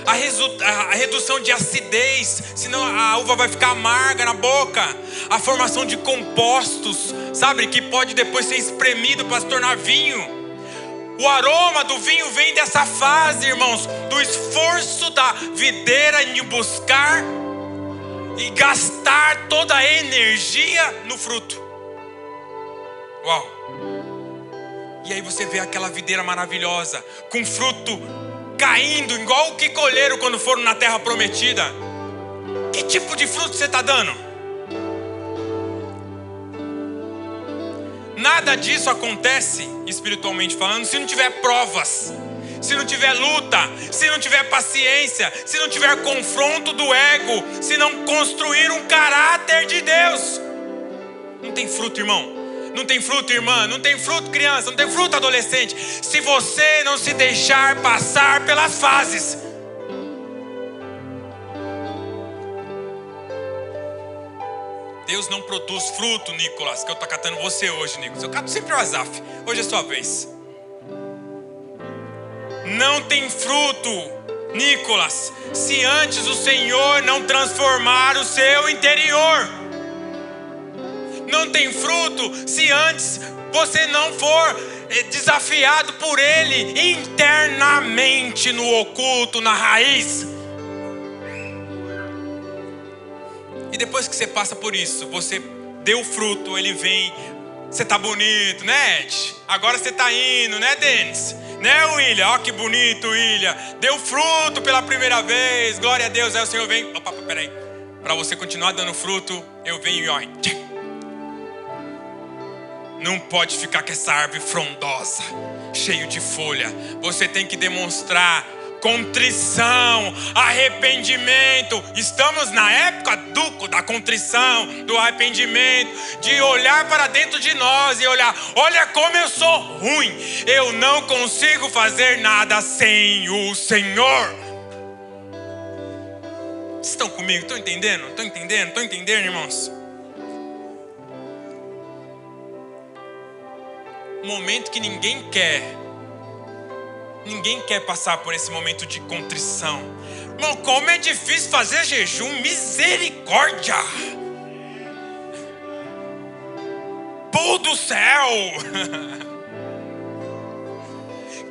a redução de acidez, senão a uva vai ficar amarga na boca. A formação de compostos, sabe, que pode depois ser espremido para se tornar vinho. O aroma do vinho vem dessa fase, irmãos, do esforço da videira em buscar e gastar toda a energia no fruto. Uau! E aí você vê aquela videira maravilhosa, com fruto caindo, igual o que colheram quando foram na terra prometida. Que tipo de fruto você está dando? Nada disso acontece, espiritualmente falando, se não tiver provas, se não tiver luta, se não tiver paciência, se não tiver confronto do ego, se não construir um caráter de Deus. Não tem fruto, irmão. Não tem fruto, irmã, não tem fruto, criança, não tem fruto, adolescente, se você não se deixar passar pelas fases. Deus não produz fruto, Nicolas, que eu estou catando você hoje, Nicolas. Eu cato sempre o Azaf, hoje é sua vez. Não tem fruto, Nicolas, se antes o Senhor não transformar o seu interior. Não tem fruto se antes você não for desafiado por Ele internamente, no oculto, na raiz. E depois que você passa por isso, você deu fruto, Ele vem. Você tá bonito, né, Ed? Agora você tá indo, né, Denis? Né, William? Ó, que bonito, William. Deu fruto pela primeira vez. Glória a Deus. Aí o Senhor vem. Opa, peraí. Para você continuar dando fruto, eu venho e ó. Não pode ficar com essa árvore frondosa, cheio de folha. Você tem que demonstrar contrição, arrependimento. Estamos na época da contrição, do arrependimento, de olhar para dentro de nós e olhar, olha como eu sou ruim, eu não consigo fazer nada sem o Senhor. Vocês estão comigo? Estão entendendo? Estão entendendo? Estão entendendo, irmãos? Um momento que ninguém quer passar por esse momento de contrição. Irmão, como é difícil fazer jejum, misericórdia! Pô do céu!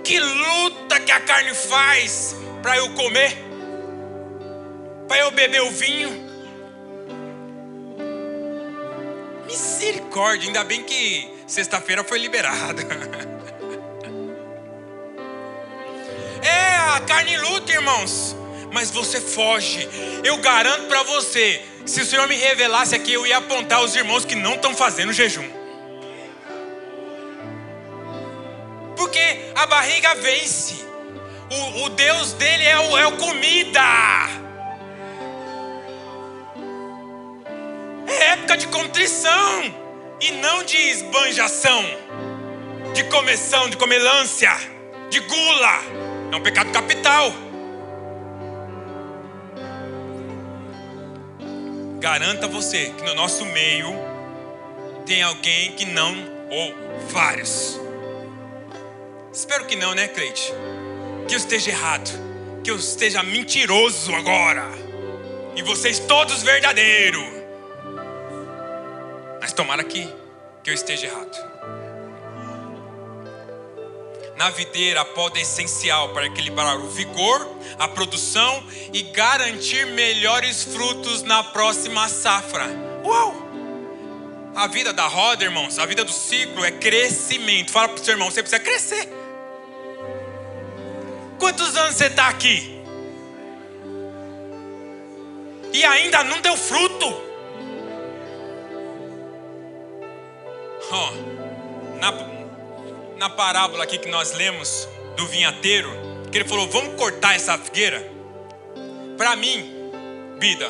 Que luta que a carne faz para eu comer, para eu beber o vinho. Misericórdia, ainda bem que sexta-feira foi liberado. A carne luta, irmãos, mas você foge. Eu garanto para você, se o Senhor me revelasse aqui, eu ia apontar os irmãos que não estão fazendo jejum. Porque a barriga vence. O Deus dele é o comida. É época de contrição e não de esbanjação, de começão, de comelância, de gula. É um pecado capital. Garanta você que no nosso meio tem alguém que não, ou vários. Espero que não, né, Cleide? Que eu esteja errado, que eu esteja mentiroso agora, e vocês todos verdadeiros. Mas tomara que eu esteja errado. Na videira, a poda é essencial para equilibrar o vigor, a produção e garantir melhores frutos na próxima safra. Uau! A vida da roda, irmãos, a vida do ciclo é crescimento. Fala para o seu irmão, você precisa crescer. Quantos anos você está aqui? E ainda não deu fruto? Na parábola aqui que nós lemos do vinhateiro, que ele falou, vamos cortar essa figueira. Para mim, vida,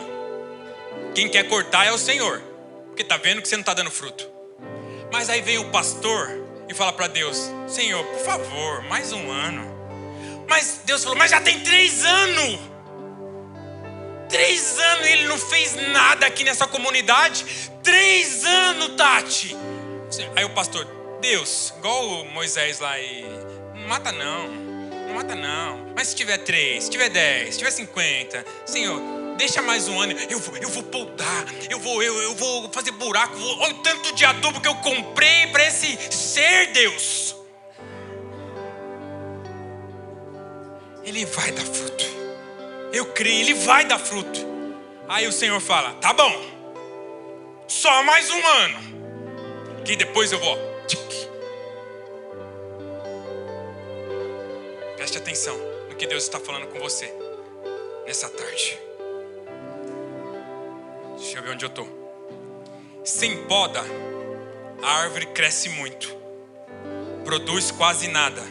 quem quer cortar é o Senhor, porque está vendo que você não está dando fruto. Mas aí vem o pastor e fala para Deus, Senhor, por favor, mais um ano. Mas Deus falou, mas já tem 3 anos. 3 anos e ele não fez nada aqui nessa comunidade. 3 anos, Tati. Aí o pastor, Deus, igual o Moisés lá, e não mata não. Mas se tiver 3, se tiver 10, se tiver 50, Senhor, deixa mais um ano. Eu vou podar, eu vou fazer buraco. Olha o tanto de adubo que eu comprei para esse ser, Deus. Ele vai dar fruto. Eu creio, ele vai dar fruto. Aí o Senhor fala, tá bom, só mais um ano, que depois eu vou. Preste atenção no que Deus está falando com você nessa tarde. Deixa eu ver onde eu estou. Sem poda, a árvore cresce muito, produz quase nada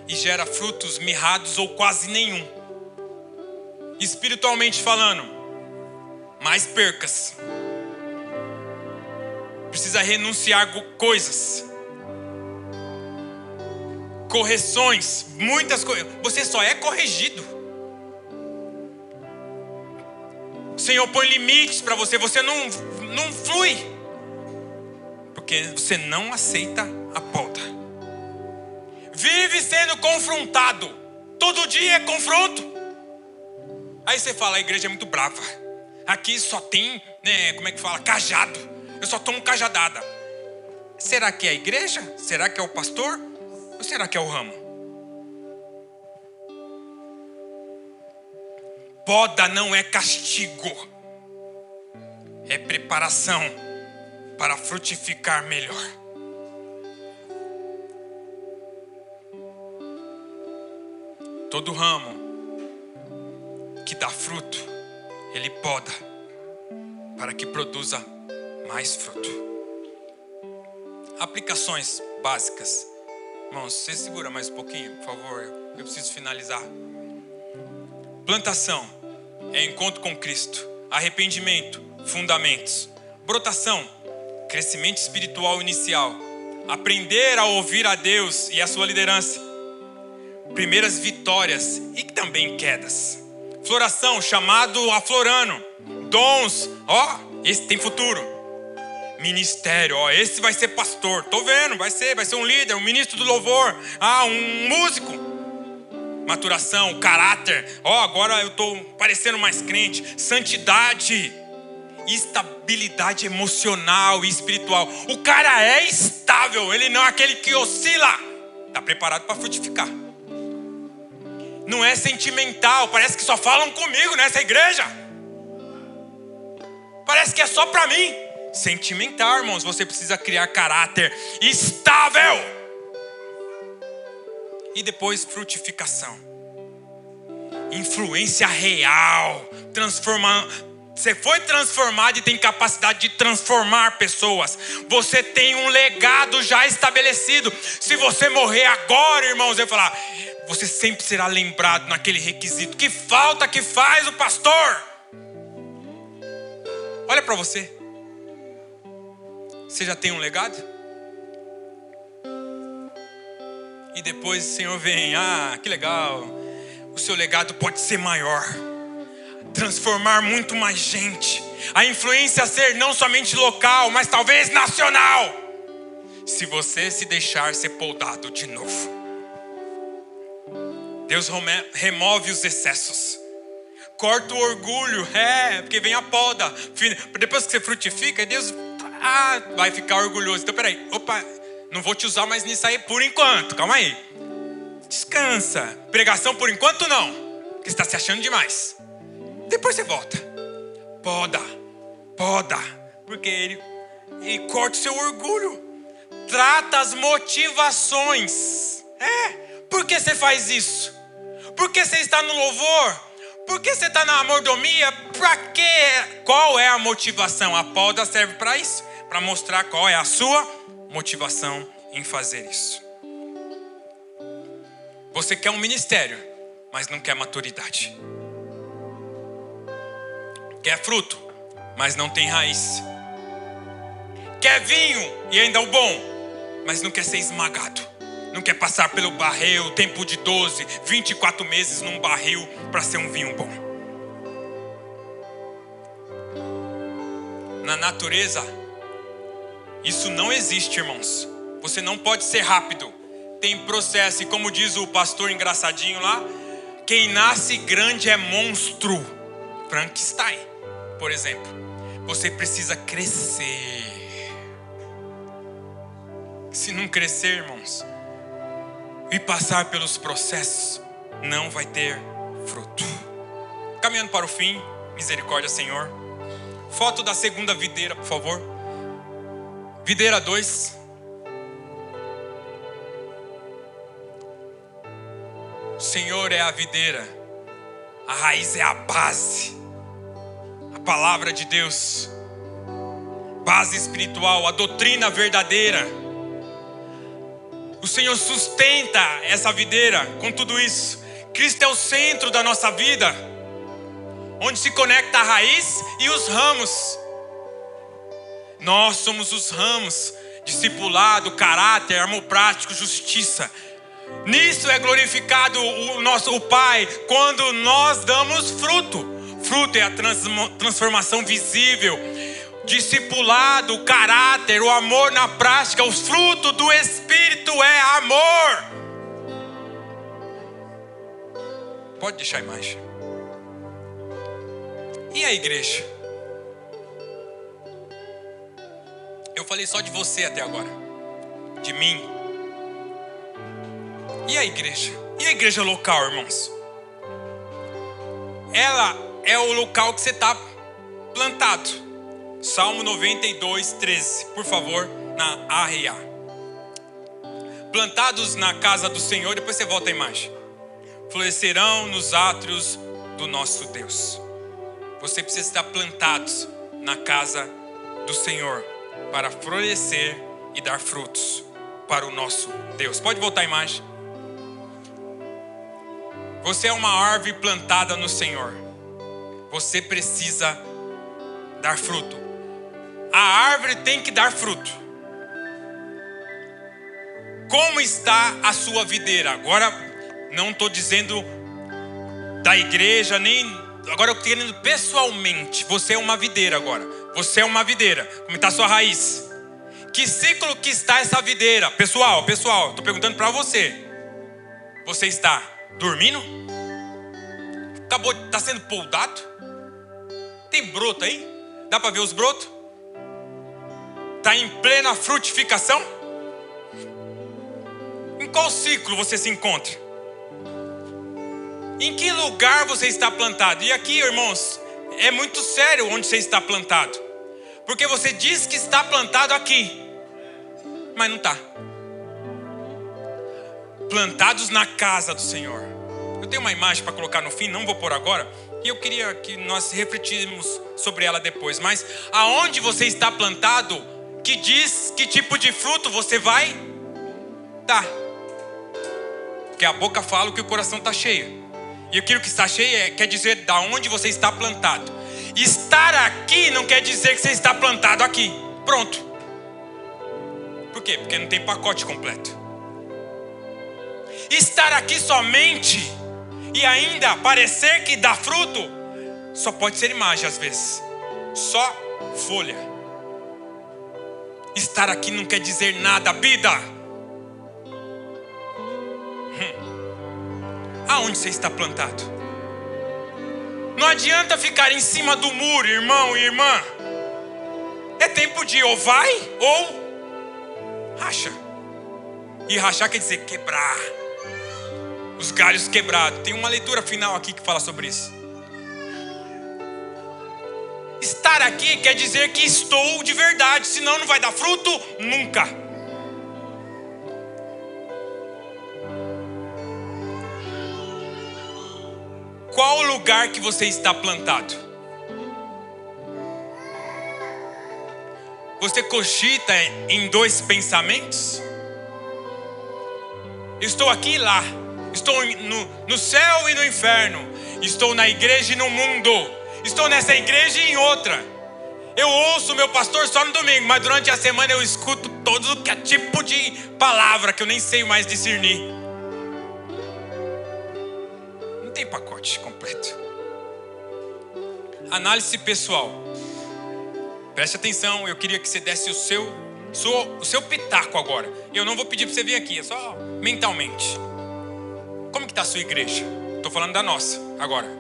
e gera frutos mirrados ou quase nenhum. Espiritualmente falando, mais percas. precisa renunciar coisas, correções, muitas coisas. Você só é corrigido. O Senhor põe limites para você. Você não flui, porque você não aceita a poda. Vive sendo confrontado. Todo dia é confronto. Aí você fala, a igreja é muito brava. Aqui só tem, como é que fala? Cajado. Eu só tomo cajadada. Será que é a igreja? Será que é o pastor? Ou será que é o ramo? Poda não é castigo. É preparação para frutificar melhor. Todo ramo que dá fruto, ele poda para que produza mais fruto. Aplicações básicas. Irmãos, você segura mais um pouquinho, por favor. Eu preciso finalizar. Plantação é encontro com Cristo. Arrependimento, fundamentos. Brotação, crescimento espiritual inicial. Aprender a ouvir a Deus e a sua liderança. Primeiras vitórias e também quedas. Floração, chamado aflorando. Dons, esse tem futuro. Ministério, esse vai ser pastor. Tô vendo, vai ser um líder, um ministro do louvor. Um músico. Maturação, caráter. Agora eu tô parecendo mais crente. Santidade. Estabilidade emocional e espiritual. O cara é estável, ele não é aquele que oscila. Tá preparado para frutificar. Não é sentimental, parece que só falam comigo nessa igreja. Parece que é só para mim. Sentimental, irmãos, você precisa criar caráter estável. E depois frutificação. Influência real. Você foi transformado e tem capacidade de transformar pessoas. Você tem um legado já estabelecido. Se você morrer agora, irmãos, eu vou falar, você sempre será lembrado naquele requisito. Que falta que faz o pastor? Olha para você. Você já tem um legado? E depois o Senhor vem, que legal. O seu legado pode ser maior. Transformar muito mais gente. A influência ser não somente local, mas talvez nacional. Se você se deixar ser podado de novo. Deus remove os excessos. Corta o orgulho. Porque vem a poda. Depois que você frutifica, Deus vai ficar orgulhoso. Então peraí, não vou te usar mais nisso aí por enquanto. Calma aí. Descansa. Pregação por enquanto não, porque você está se achando demais. Depois você volta. Poda. Porque ele corta o seu orgulho. Trata as motivações. Por que você faz isso? Por que você está no louvor? Por que você está na mordomia? Para quê? Qual é a motivação? A poda serve para isso. Para mostrar qual é a sua motivação em fazer isso. Você quer um ministério, mas não quer maturidade. Quer fruto, mas não tem raiz. Quer vinho e ainda o bom, mas não quer ser esmagado. Não quer passar pelo barril, tempo de 12, 24 meses num barril para ser um vinho bom. Na natureza, isso não existe, irmãos. Você não pode ser rápido. Tem processo. E como diz o pastor engraçadinho lá, quem nasce grande é monstro. Frankenstein, por exemplo. Você precisa crescer. Se não crescer, irmãos, e passar pelos processos, não vai ter fruto. Caminhando para o fim, misericórdia, Senhor. Foto da segunda videira, por favor. Videira 2. O Senhor é a videira. A raiz é a base. A palavra de Deus. Base espiritual, a doutrina verdadeira. O Senhor sustenta essa videira com tudo isso. Cristo é o centro da nossa vida, onde se conecta a raiz e os ramos. Nós somos os ramos: discipulado, caráter, amor prático, justiça. Nisso é glorificado o Pai, quando nós damos fruto. Fruto é a transformação visível. Discipulado, o caráter, o amor na prática. O fruto do Espírito é amor. Pode deixar a imagem. E a igreja? Eu falei só de você até agora, de mim. E a igreja? E a igreja local, irmãos? Ela é o local que você está plantado. Salmo 92, 13, por favor, na ARA. Plantados na casa do Senhor, depois você volta a imagem. Florescerão nos átrios do nosso Deus. Você precisa estar plantados na casa do Senhor para florescer e dar frutos para o nosso Deus. Pode voltar a imagem. Você é uma árvore plantada no Senhor. Você precisa dar fruto. A árvore tem que dar fruto. Como está a sua videira? Agora, não estou dizendo da igreja, nem... Agora eu estou querendo pessoalmente. Você é uma videira agora. Você é uma videira. Como está a sua raiz? Que ciclo que está essa videira? Pessoal, estou perguntando para você. Você está dormindo? Acabou, está sendo poldado? Tem broto aí? Dá para ver os brotos? Está em plena frutificação? Em qual ciclo você se encontra? Em que lugar você está plantado? E aqui, irmãos, é muito sério onde você está plantado. Porque você diz que está plantado aqui, mas não está. Plantados na casa do Senhor. Eu tenho uma imagem para colocar no fim, não vou pôr agora. E eu queria que nós refletíssemos sobre ela depois. Mas aonde você está plantado, que diz que tipo de fruto você vai dar. Porque a boca fala o que o coração está cheio. E aquilo que está cheio quer dizer da onde você está plantado. Estar aqui não quer dizer que você está plantado aqui. Pronto. Por quê? Porque não tem pacote completo. Estar aqui somente e ainda parecer que dá fruto, só pode ser imagem às vezes. Só folha. Estar aqui não quer dizer nada, vida. Aonde você está plantado? Não adianta ficar em cima do muro, irmão e irmã. É tempo de ou vai ou racha. E rachar quer dizer quebrar. Os galhos quebrados. Tem uma leitura final aqui que fala sobre isso. Estar aqui quer dizer que estou de verdade, senão não vai dar fruto nunca. Qual o lugar que você está plantado? Você cogita em dois pensamentos? Estou aqui e lá. Estou no céu e no inferno. Estou na igreja e no mundo. Estou nessa igreja e em outra. Eu ouço meu pastor só no domingo, mas durante a semana eu escuto todo que é tipo de palavra que eu nem sei mais discernir. Não tem pacote completo. Análise pessoal. Preste atenção, eu queria que você desse o seu pitaco agora. Eu não vou pedir para você vir aqui, é só mentalmente. Como que está a sua igreja? Estou falando da nossa agora.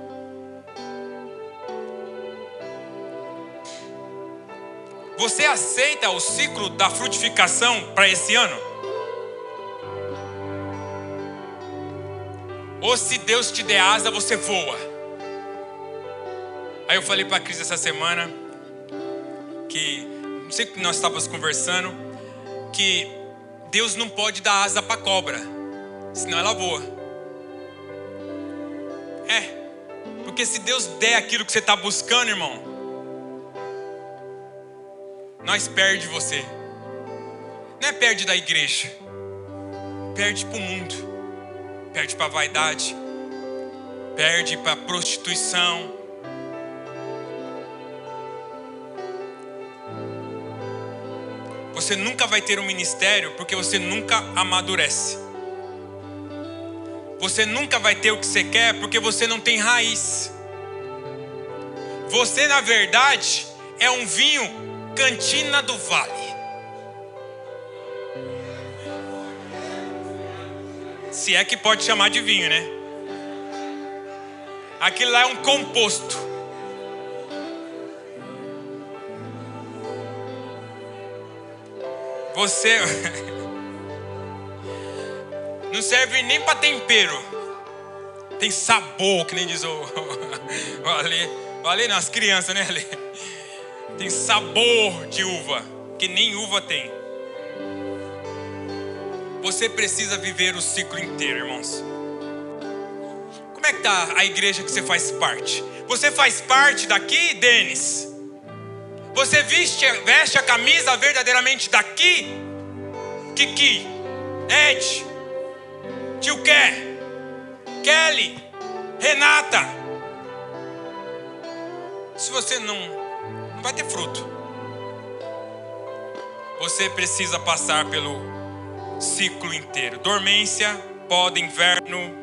Você aceita o ciclo da frutificação para esse ano? Ou se Deus te der asa, você voa? Aí eu falei para a Cris essa semana que, não sei o que nós estávamos conversando, que Deus não pode dar asa para cobra, senão ela voa. Porque se Deus der aquilo que você está buscando, irmão, nós perde você. Não é perde da igreja, perde para o mundo, perde para a vaidade, perde para a prostituição. você nunca vai ter um ministério porque você nunca amadurece. Você nunca vai ter o que você quer porque você não tem raiz. Você, na verdade, é um vinho Cantina do Vale. Se é que pode chamar de vinho, né? Aquilo lá é um composto. Você não serve nem para tempero. Tem sabor, que nem diz o Ale não, as crianças, né, Ale? Tem sabor de uva, que nem uva tem. Você precisa viver o ciclo inteiro, irmãos. Como é que tá a igreja que você faz parte? Você faz parte daqui, Denis? Você veste a camisa verdadeiramente daqui? Kiki, Ed, Tio Ké, Kelly, Renata. Se você não vai ter fruto. Você precisa passar pelo ciclo inteiro. Dormência, pó, inverno,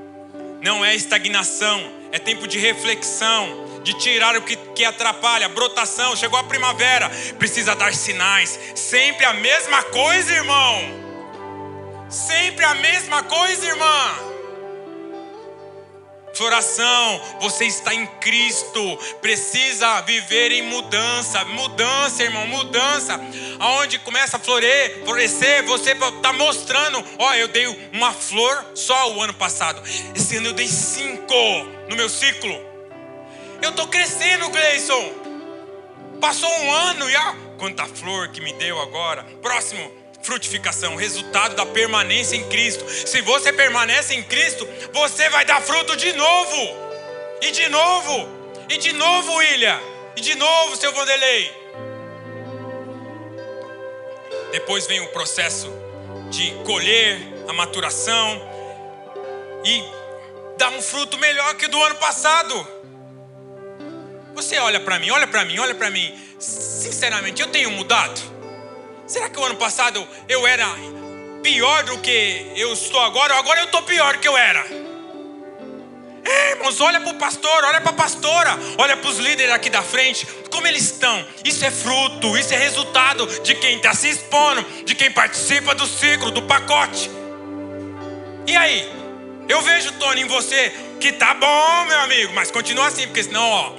não é estagnação, é tempo de reflexão, de tirar o que atrapalha. Brotação, chegou a primavera, precisa dar sinais. Sempre a mesma coisa, irmão. Sempre a mesma coisa, irmã. Floração, você está em Cristo, precisa viver em mudança. Mudança, irmão, mudança. Aonde começa a florescer, você está mostrando. Ó, eu dei uma flor só o ano passado. Esse ano eu dei 5 no meu ciclo. Eu estou crescendo, Gleison. Passou um ano e ó, quanta flor que me deu agora. Próximo. Frutificação, resultado da permanência em Cristo. Se você permanece em Cristo, você vai dar fruto de novo. E de novo. E de novo, William. E de novo, seu Vanderlei. Depois vem o processo de colher, a maturação. E dar um fruto melhor que o do ano passado. Você olha para mim, olha para mim, olha para mim. Sinceramente, eu tenho mudado? Será que o ano passado eu era pior do que eu estou agora? Ou agora eu estou pior do que eu era? Irmãos, olha para o pastor, olha para a pastora, olha para os líderes aqui da frente, como eles estão. Isso é fruto, isso é resultado de quem está se expondo, de quem participa do ciclo, do pacote. E aí? Eu vejo, Tony, em você, que tá bom, meu amigo, mas continua assim, porque senão, ó...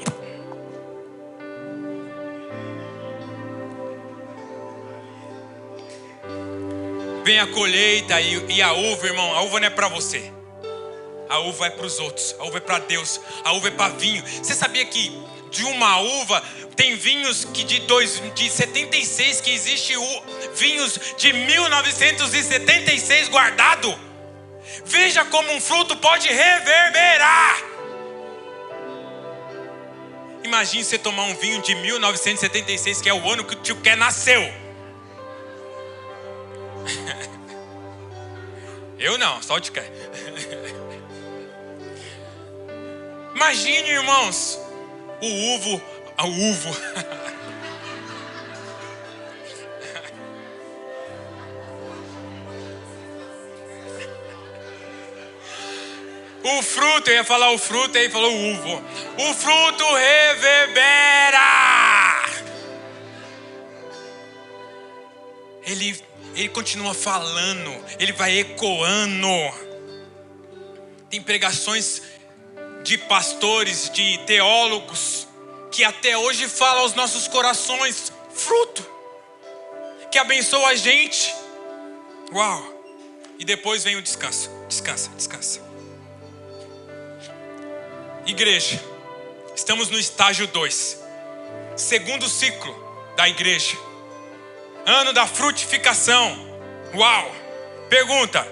Vem a colheita e a uva, irmão. A uva não é para você. A uva é para os outros. A uva é para Deus. A uva é para vinho. Você sabia que de uma uva tem vinhos que de 76 que existe vinhos de 1976 guardado? Veja como um fruto pode reverberar. Imagine você tomar um vinho de 1976, que é o ano que o tio Ké nasceu. Eu não, só o tio Ké. Imagine, irmãos, o uvo. O fruto, eu ia falar o fruto, aí falou o uvo. O fruto reverbera. Ele continua falando, ele vai ecoando. Tem pregações de pastores, de teólogos, que até hoje falam aos nossos corações, fruto, que abençoa a gente. Uau! E depois vem o descanso. Descansa. Igreja, estamos no estágio 2, segundo ciclo da igreja, ano da frutificação. Uau! Pergunta,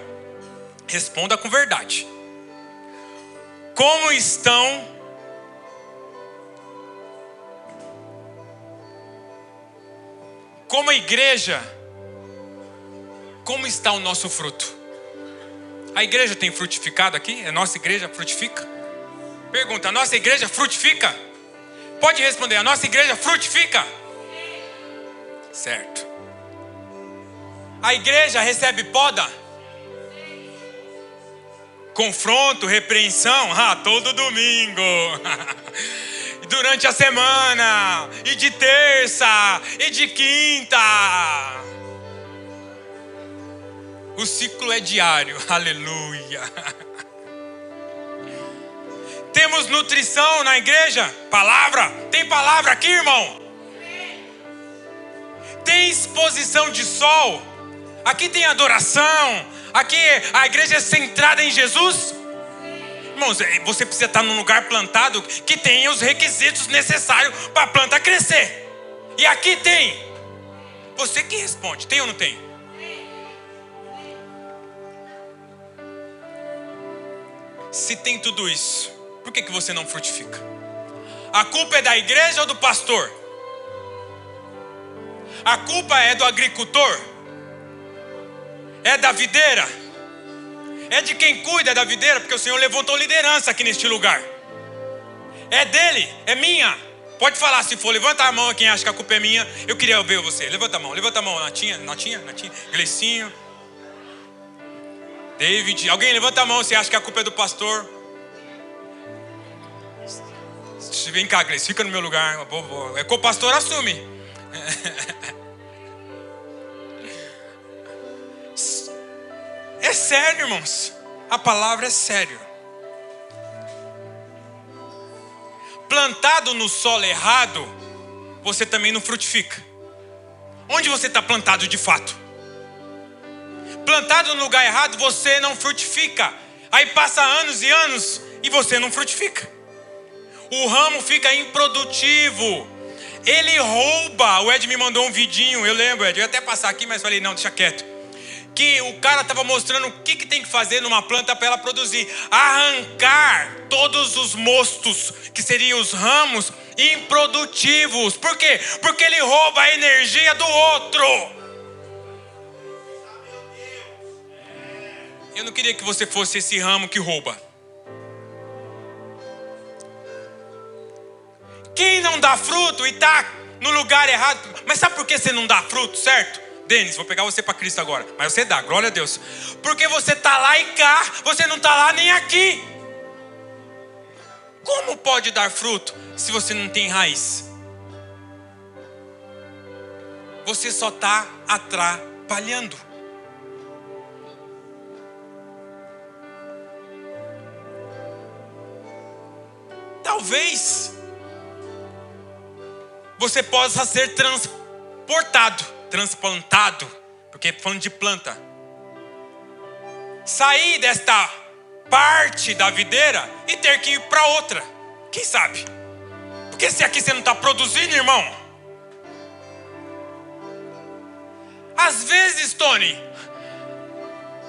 responda com verdade. Como como igreja, como está o nosso fruto? A igreja tem frutificado aqui? A nossa igreja frutifica? Pergunta, a nossa igreja frutifica? Pode responder, a nossa igreja frutifica? Certo. A igreja recebe poda? Confronto, repreensão? Todo domingo. Durante a semana. E de terça. E de quinta. O ciclo é diário. Aleluia. Temos nutrição na igreja? Palavra? Tem palavra aqui, irmão? Tem exposição de sol? Aqui tem adoração? Aqui a igreja é centrada em Jesus? Irmãos, você precisa estar num lugar plantado que tenha os requisitos necessários para a planta crescer. E aqui tem. Você que responde, tem ou não tem? Se tem tudo isso, por que você não frutifica? A culpa é da igreja ou do pastor? A culpa é do agricultor? É da videira? É de quem cuida da videira? Porque o Senhor levantou liderança aqui neste lugar. É dele? É minha? Pode falar se for. Levanta a mão quem acha que a culpa é minha. Eu queria ver você. Levanta a mão. Natinha. Gleicinho. David. Alguém levanta a mão se acha que a culpa é do pastor. Vem cá, Gleice. Fica no meu lugar. É que o pastor assume. É sério, irmãos. A palavra é sério. Plantado no solo errado, você também não frutifica. Onde você está plantado de fato? Plantado no lugar errado, você não frutifica. Aí passa anos e anos e você não frutifica. O ramo fica improdutivo. Ele rouba. O Ed me mandou um vidinho. Eu lembro, Ed, eu ia até passar aqui, mas falei, não, deixa quieto. Que o cara estava mostrando o que tem que fazer numa planta para ela produzir. Arrancar todos os mostos, que seriam os ramos improdutivos. Por quê? Porque ele rouba a energia do outro. Eu não queria que você fosse esse ramo que rouba. Quem não dá fruto e está no lugar errado. Mas sabe por que você não dá fruto, certo? Denis, vou pegar você para Cristo agora. Mas você dá, glória a Deus. Porque você está lá e cá, você não está lá nem aqui. Como pode dar fruto se você não tem raiz? Você só está atrapalhando. Talvez você possa ser transplantado, porque falando de planta, sair desta parte da videira e ter que ir para outra. Quem sabe? Porque se aqui você não está produzindo, irmão. Às vezes, Tony,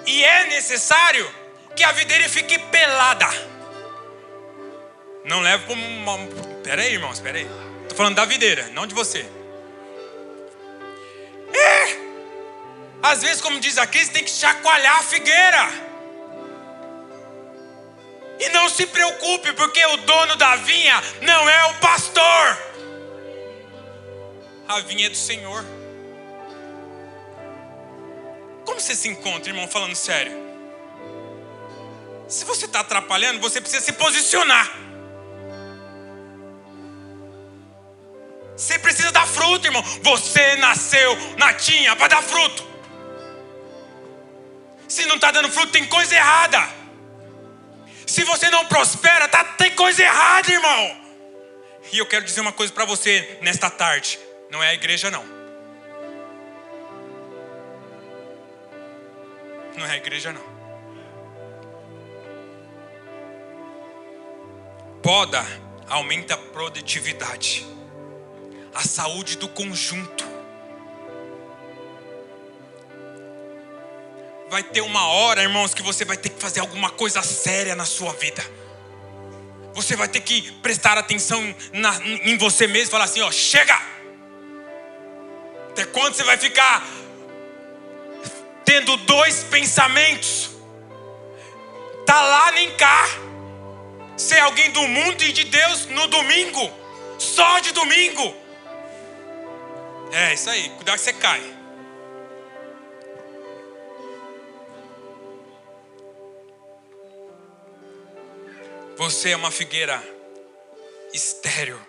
e é necessário que a videira fique pelada. Não leva para uma... Espera aí, irmãos, espera aí. Estou falando da videira, não de você. Às vezes, como diz aqui, você tem que chacoalhar a figueira. E não se preocupe, porque o dono da vinha não é o pastor. A vinha é do Senhor. Como você se encontra, irmão, falando sério? Se você está atrapalhando, você precisa se posicionar. Você precisa dar fruto, irmão. Você nasceu, Natinha, para dar fruto. Se não está dando fruto, tem coisa errada. Se você não prospera, tem coisa errada, irmão. E eu quero dizer uma coisa para você nesta tarde. Não é a igreja, não. Não é a igreja, não. Poda aumenta a produtividade, a saúde do conjunto. Vai ter uma hora, irmãos, que você vai ter que fazer alguma coisa séria na sua vida. Você vai ter que prestar atenção em você mesmo e falar assim, ó, chega! Até quando você vai ficar tendo dois pensamentos? Tá lá nem cá. Ser alguém do mundo e de Deus no domingo. Só de domingo. É isso aí, cuidado que você cai. você é uma figueira estéril,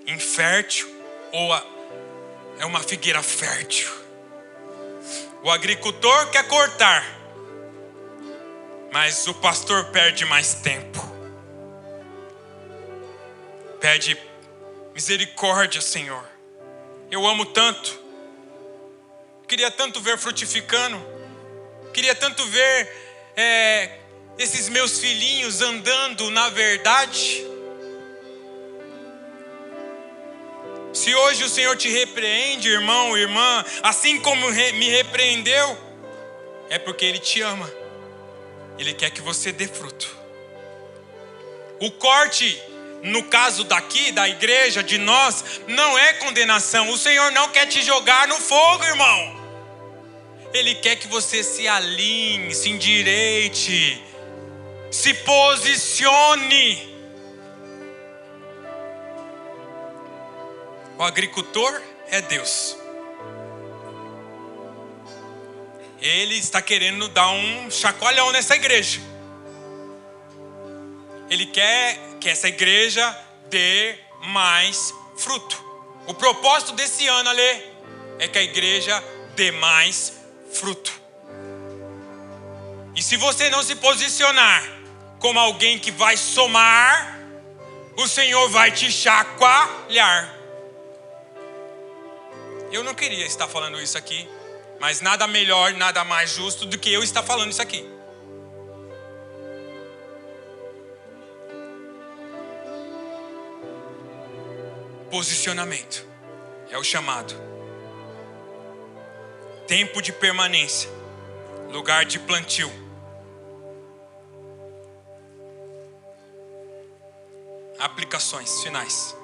infértil, ou é uma figueira fértil? O agricultor quer cortar, mas o pastor perde mais tempo. Pede misericórdia, Senhor. Eu amo tanto. Queria tanto ver frutificando. Queria tanto ver esses meus filhinhos andando na verdade. Se hoje o Senhor te repreende, irmão, irmã, assim como me repreendeu, é porque Ele te ama. Ele quer que você dê fruto. O corte, no caso daqui, da igreja, de nós, não é condenação. O Senhor não quer te jogar no fogo, irmão. Ele quer que você se alinhe, se endireite, se posicione. O agricultor é Deus. Ele está querendo dar um chacoalhão nessa igreja. Ele quer que essa igreja dê mais fruto. O propósito desse ano, Alê, é que a igreja dê mais fruto. E se você não se posicionar como alguém que vai somar, o Senhor vai te chacoalhar. Eu não queria estar falando isso aqui, mas nada melhor, nada mais justo do que eu estar falando isso aqui. Posicionamento é o chamado. Tempo de permanência, lugar de plantio. Aplicações finais.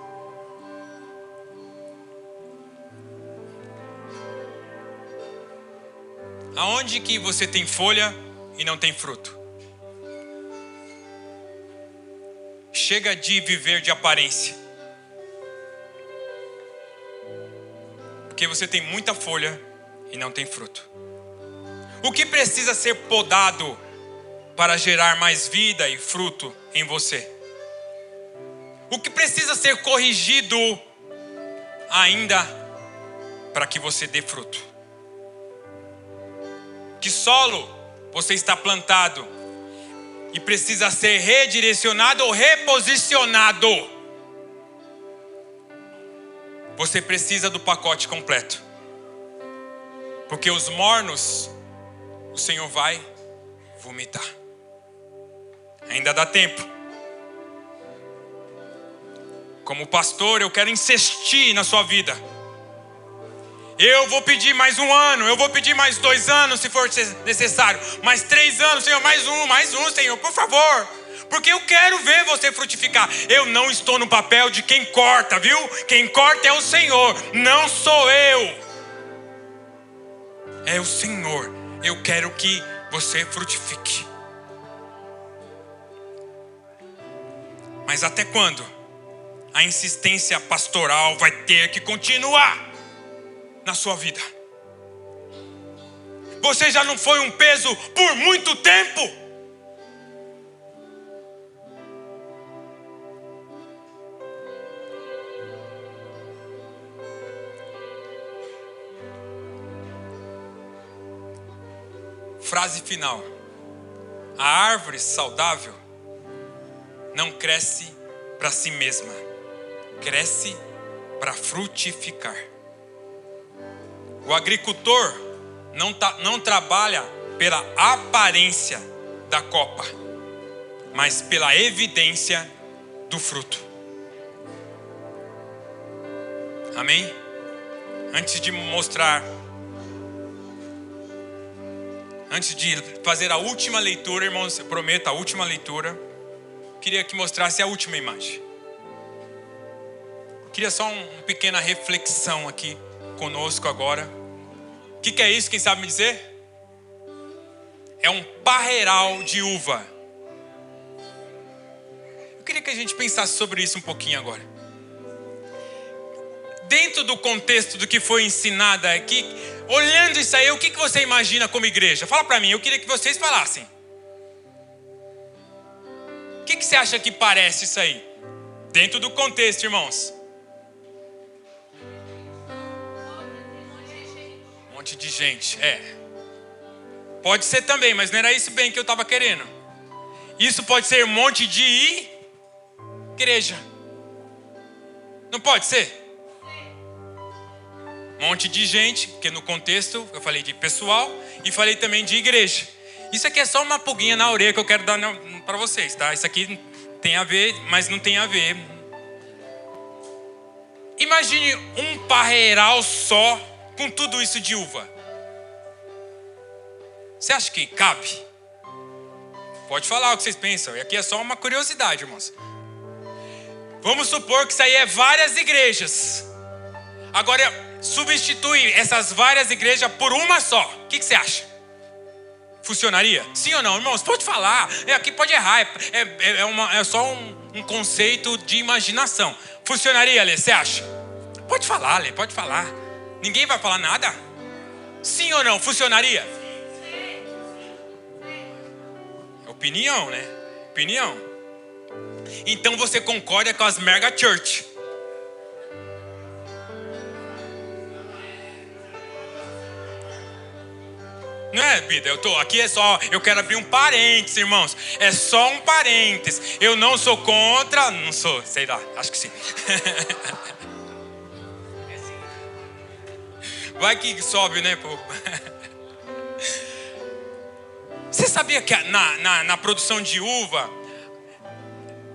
Aonde que você tem folha e não tem fruto? Chega de viver de aparência. Porque você tem muita folha e não tem fruto. O que precisa ser podado para gerar mais vida e fruto em você? O que precisa ser corrigido ainda para que você dê fruto? Que solo você está plantado e precisa ser redirecionado ou reposicionado? Você precisa do pacote completo. Porque os mornos, o Senhor vai vomitar. Ainda dá tempo. Como pastor, eu quero insistir na sua vida. Eu vou pedir mais 1 ano, eu vou pedir mais 2 anos se for necessário. Mais 3 anos, Senhor, mais um, Senhor, por favor. Porque eu quero ver você frutificar. Eu não estou no papel de quem corta, viu? Quem corta é o Senhor, não sou eu. É o Senhor. Eu quero que você frutifique. Mas até quando a insistência pastoral vai ter que continuar na sua vida? Você já não foi um peso por muito tempo? Frase final. A árvore saudável não cresce para si mesma, cresce para frutificar. O agricultor não trabalha pela aparência da copa, mas pela evidência do fruto. Amém? Antes de fazer a última leitura, irmãos, eu prometo a última leitura, queria que mostrasse a última imagem. Queria só uma pequena reflexão aqui conosco agora. O que é isso? Quem sabe me dizer? É um parreiral de uva. Eu queria que a gente pensasse sobre isso um pouquinho agora. Dentro do contexto do que foi ensinado aqui, olhando isso aí, o que você imagina como igreja? Fala para mim, eu queria que vocês falassem. O que que você acha que parece isso aí? Dentro do contexto, irmãos. Um monte de gente, Pode ser também, mas não era isso bem que eu estava querendo. Isso pode ser um monte de igreja. Não pode ser? Um monte de gente, porque no contexto eu falei de pessoal e falei também de igreja. Isso aqui é só uma pulguinha na orelha que eu quero dar para vocês, tá? Isso aqui tem a ver, mas não tem a ver. Imagine um parreiral só com tudo isso de uva. Você acha que cabe? Pode falar o que vocês pensam. E aqui é só uma curiosidade, irmãos. Vamos supor que isso aí é várias igrejas. Agora, substitui essas várias igrejas por uma só. O que você acha? Funcionaria? Sim ou não, irmãos? Pode falar. Aqui pode errar. É só um conceito de imaginação. Funcionaria, Lê? Você acha? Pode falar, Lê. Pode falar. Ninguém vai falar nada? Sim ou não? Funcionaria? Opinião, né? Opinião. Então você concorda com as mega church? Não é, vida? Aqui eu quero abrir um parênteses, irmãos. É só um parênteses. Eu não sou contra, não sou, sei lá, acho que sim. Vai que sobe, né, pô? Você sabia que na produção de uva,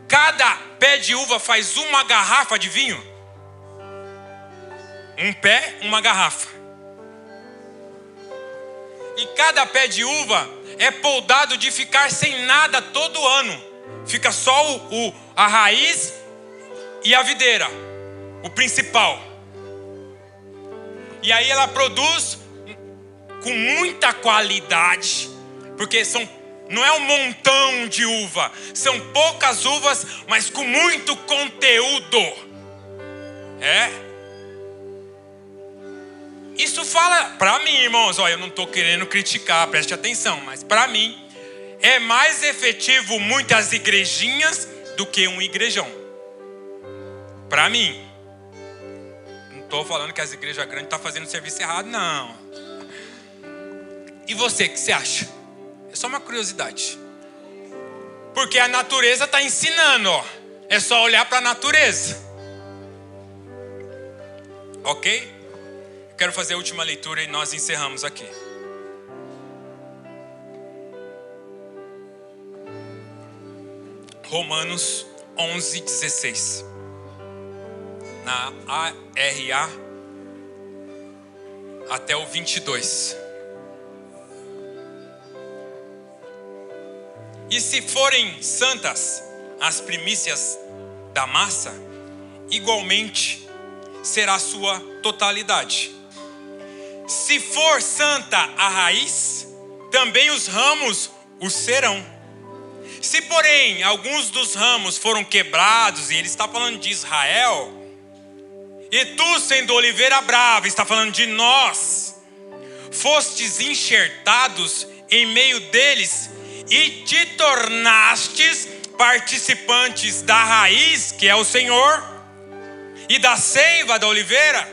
cada pé de uva faz uma garrafa de vinho? Um pé, uma garrafa. E cada pé de uva é poldado de ficar sem nada todo ano. Fica só a raiz e a videira, o principal. E aí ela produz com muita qualidade. Porque não é um montão de uva. São poucas uvas, mas com muito conteúdo. Isso fala, para mim, irmãos, eu não estou querendo criticar, preste atenção. Mas para mim, é mais efetivo muitas igrejinhas do que um igrejão. Para mim. Não estou falando que as igrejas grandes estão fazendo serviço errado, não. E você, o que você acha? É só uma curiosidade. Porque a natureza está ensinando, É só olhar para a natureza. Ok? Eu quero fazer a última leitura e nós encerramos aqui. Romanos 11:16. Na ARA até o 22. E se forem santas as primícias da massa, igualmente será a sua totalidade. Se for santa a raiz, também os ramos o serão. Se porém alguns dos ramos foram quebrados, e ele está falando de Israel, e tu sendo oliveira brava, está falando de nós, fostes enxertados em meio deles, e te tornastes participantes da raiz, que é o Senhor, e da seiva da oliveira,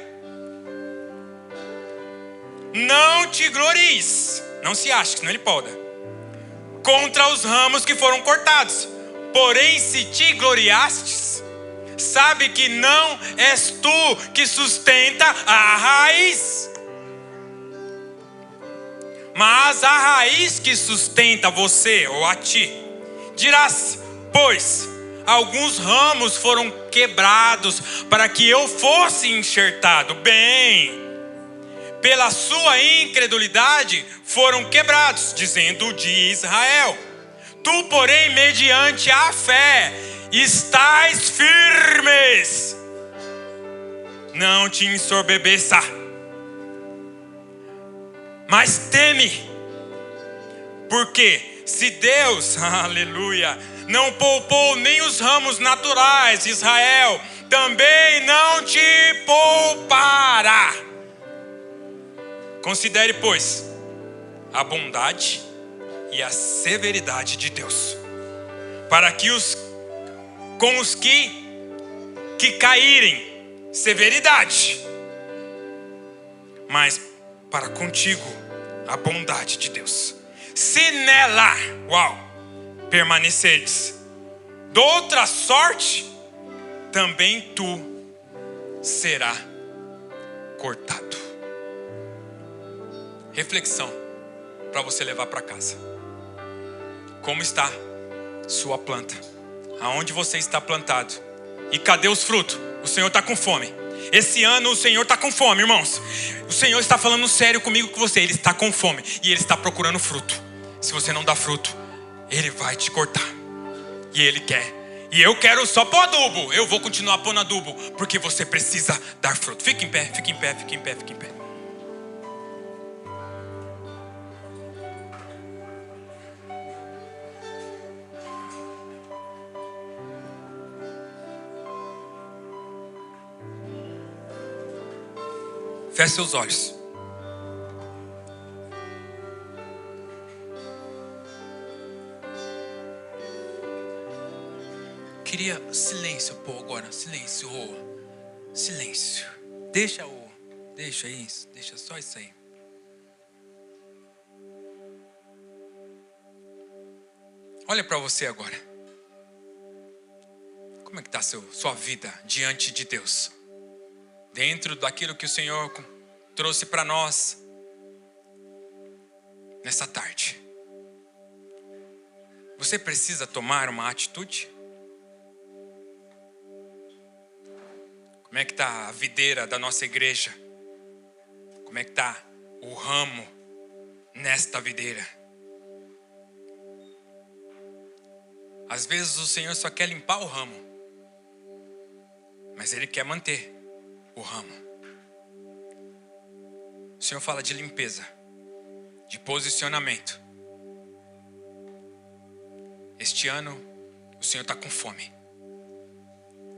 não te glories, não se ache, senão ele poda, contra os ramos que foram cortados. Porém, se te gloriastes, sabe que não és tu que sustenta a raiz, mas a raiz que sustenta você ou a ti. Dirás, pois, alguns ramos foram quebrados para que eu fosse enxertado. Bem, pela sua incredulidade foram quebrados, dizendo de Israel. Tu, porém, mediante a fé, estais firmes. Não te ensorbebeça, mas teme, porque se Deus, aleluia, não poupou nem os ramos naturais de Israel, também não te poupará. Considere, pois, a bondade e a severidade de Deus, para que os com os que caírem, severidade. Mas para contigo a bondade de Deus. Se nela, permaneceres, de outra sorte, também tu será cortado. Reflexão para você levar para casa. Como está sua planta? Aonde você está plantado? E cadê os frutos? O Senhor está com fome. Esse ano o Senhor está com fome, irmãos. O Senhor está falando sério comigo, com você. Ele está com fome e Ele está procurando fruto. Se você não dá fruto, Ele vai te cortar. E Ele quer. E eu quero só pôr adubo. Eu vou continuar pondo adubo, porque você precisa dar fruto. Fique em pé, fique em pé, fique em pé, fique em pé. Feche seus olhos. Queria silêncio, agora. Silêncio. Silêncio. Deixa isso. Deixa só isso aí. Olha para você agora. Como é que está sua vida diante de Deus? Dentro daquilo que o Senhor trouxe para nós nessa tarde. Você precisa tomar uma atitude? Como é que está a videira da nossa igreja? Como é que está o ramo nesta videira? Às vezes o Senhor só quer limpar o ramo, mas Ele quer manter o ramo. O Senhor fala de limpeza, de posicionamento. Este ano o Senhor está com fome.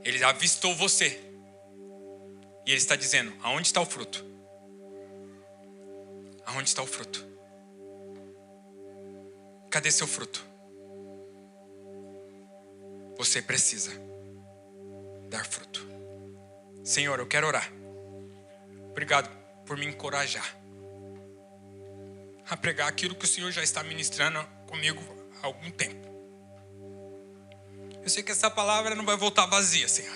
Ele avistou você e Ele está dizendo: aonde está o fruto? Aonde está o fruto? Cadê seu fruto? Você precisa dar fruto. Senhor, eu quero orar. Obrigado por me encorajar a pregar aquilo que o Senhor já está ministrando comigo há algum tempo. Eu sei que essa palavra não vai voltar vazia, Senhor.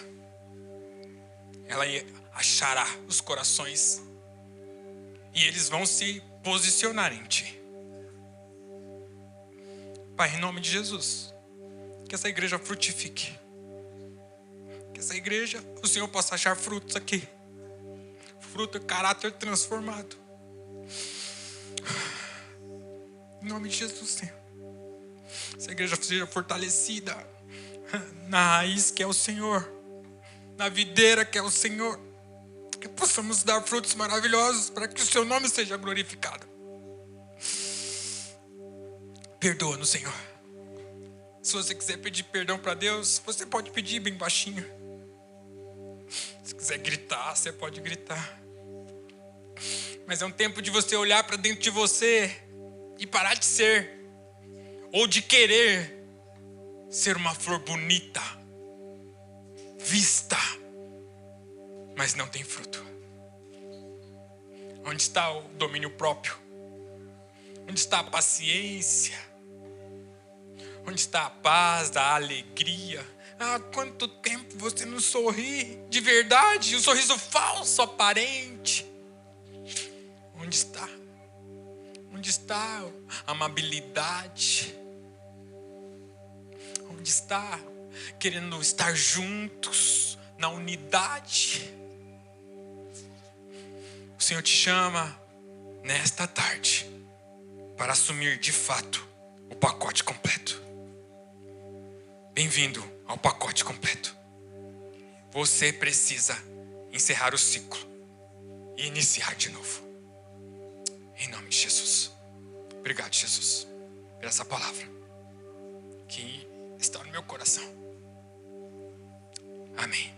Ela achará os corações e eles vão se posicionar em Ti. Pai, em nome de Jesus, que essa igreja frutifique. Que essa igreja, o Senhor possa achar frutos aqui. Fruto, caráter transformado. Em nome de Jesus, Senhor. Essa igreja seja fortalecida na raiz que é o Senhor. Na videira que é o Senhor. Que possamos dar frutos maravilhosos para que o Seu nome seja glorificado. Perdoa-nos, Senhor. Se você quiser pedir perdão para Deus, você pode pedir bem baixinho. Se quiser gritar, você pode gritar. Mas é um tempo de você olhar para dentro de você e parar de ser, ou de querer ser uma flor bonita, vista, mas não tem fruto. Onde está o domínio próprio? Onde está a paciência? Onde está a paz, a alegria? Há quanto tempo você não sorri de verdade? O sorriso falso, aparente. Onde está? Onde está a amabilidade? Onde está querendo estar juntos na unidade? O Senhor te chama nesta tarde para assumir de fato o pacote completo. Bem-vindo ao pacote completo. Você precisa encerrar o ciclo e iniciar de novo. Em nome de Jesus. Obrigado, Jesus, por essa palavra que está no meu coração. Amém.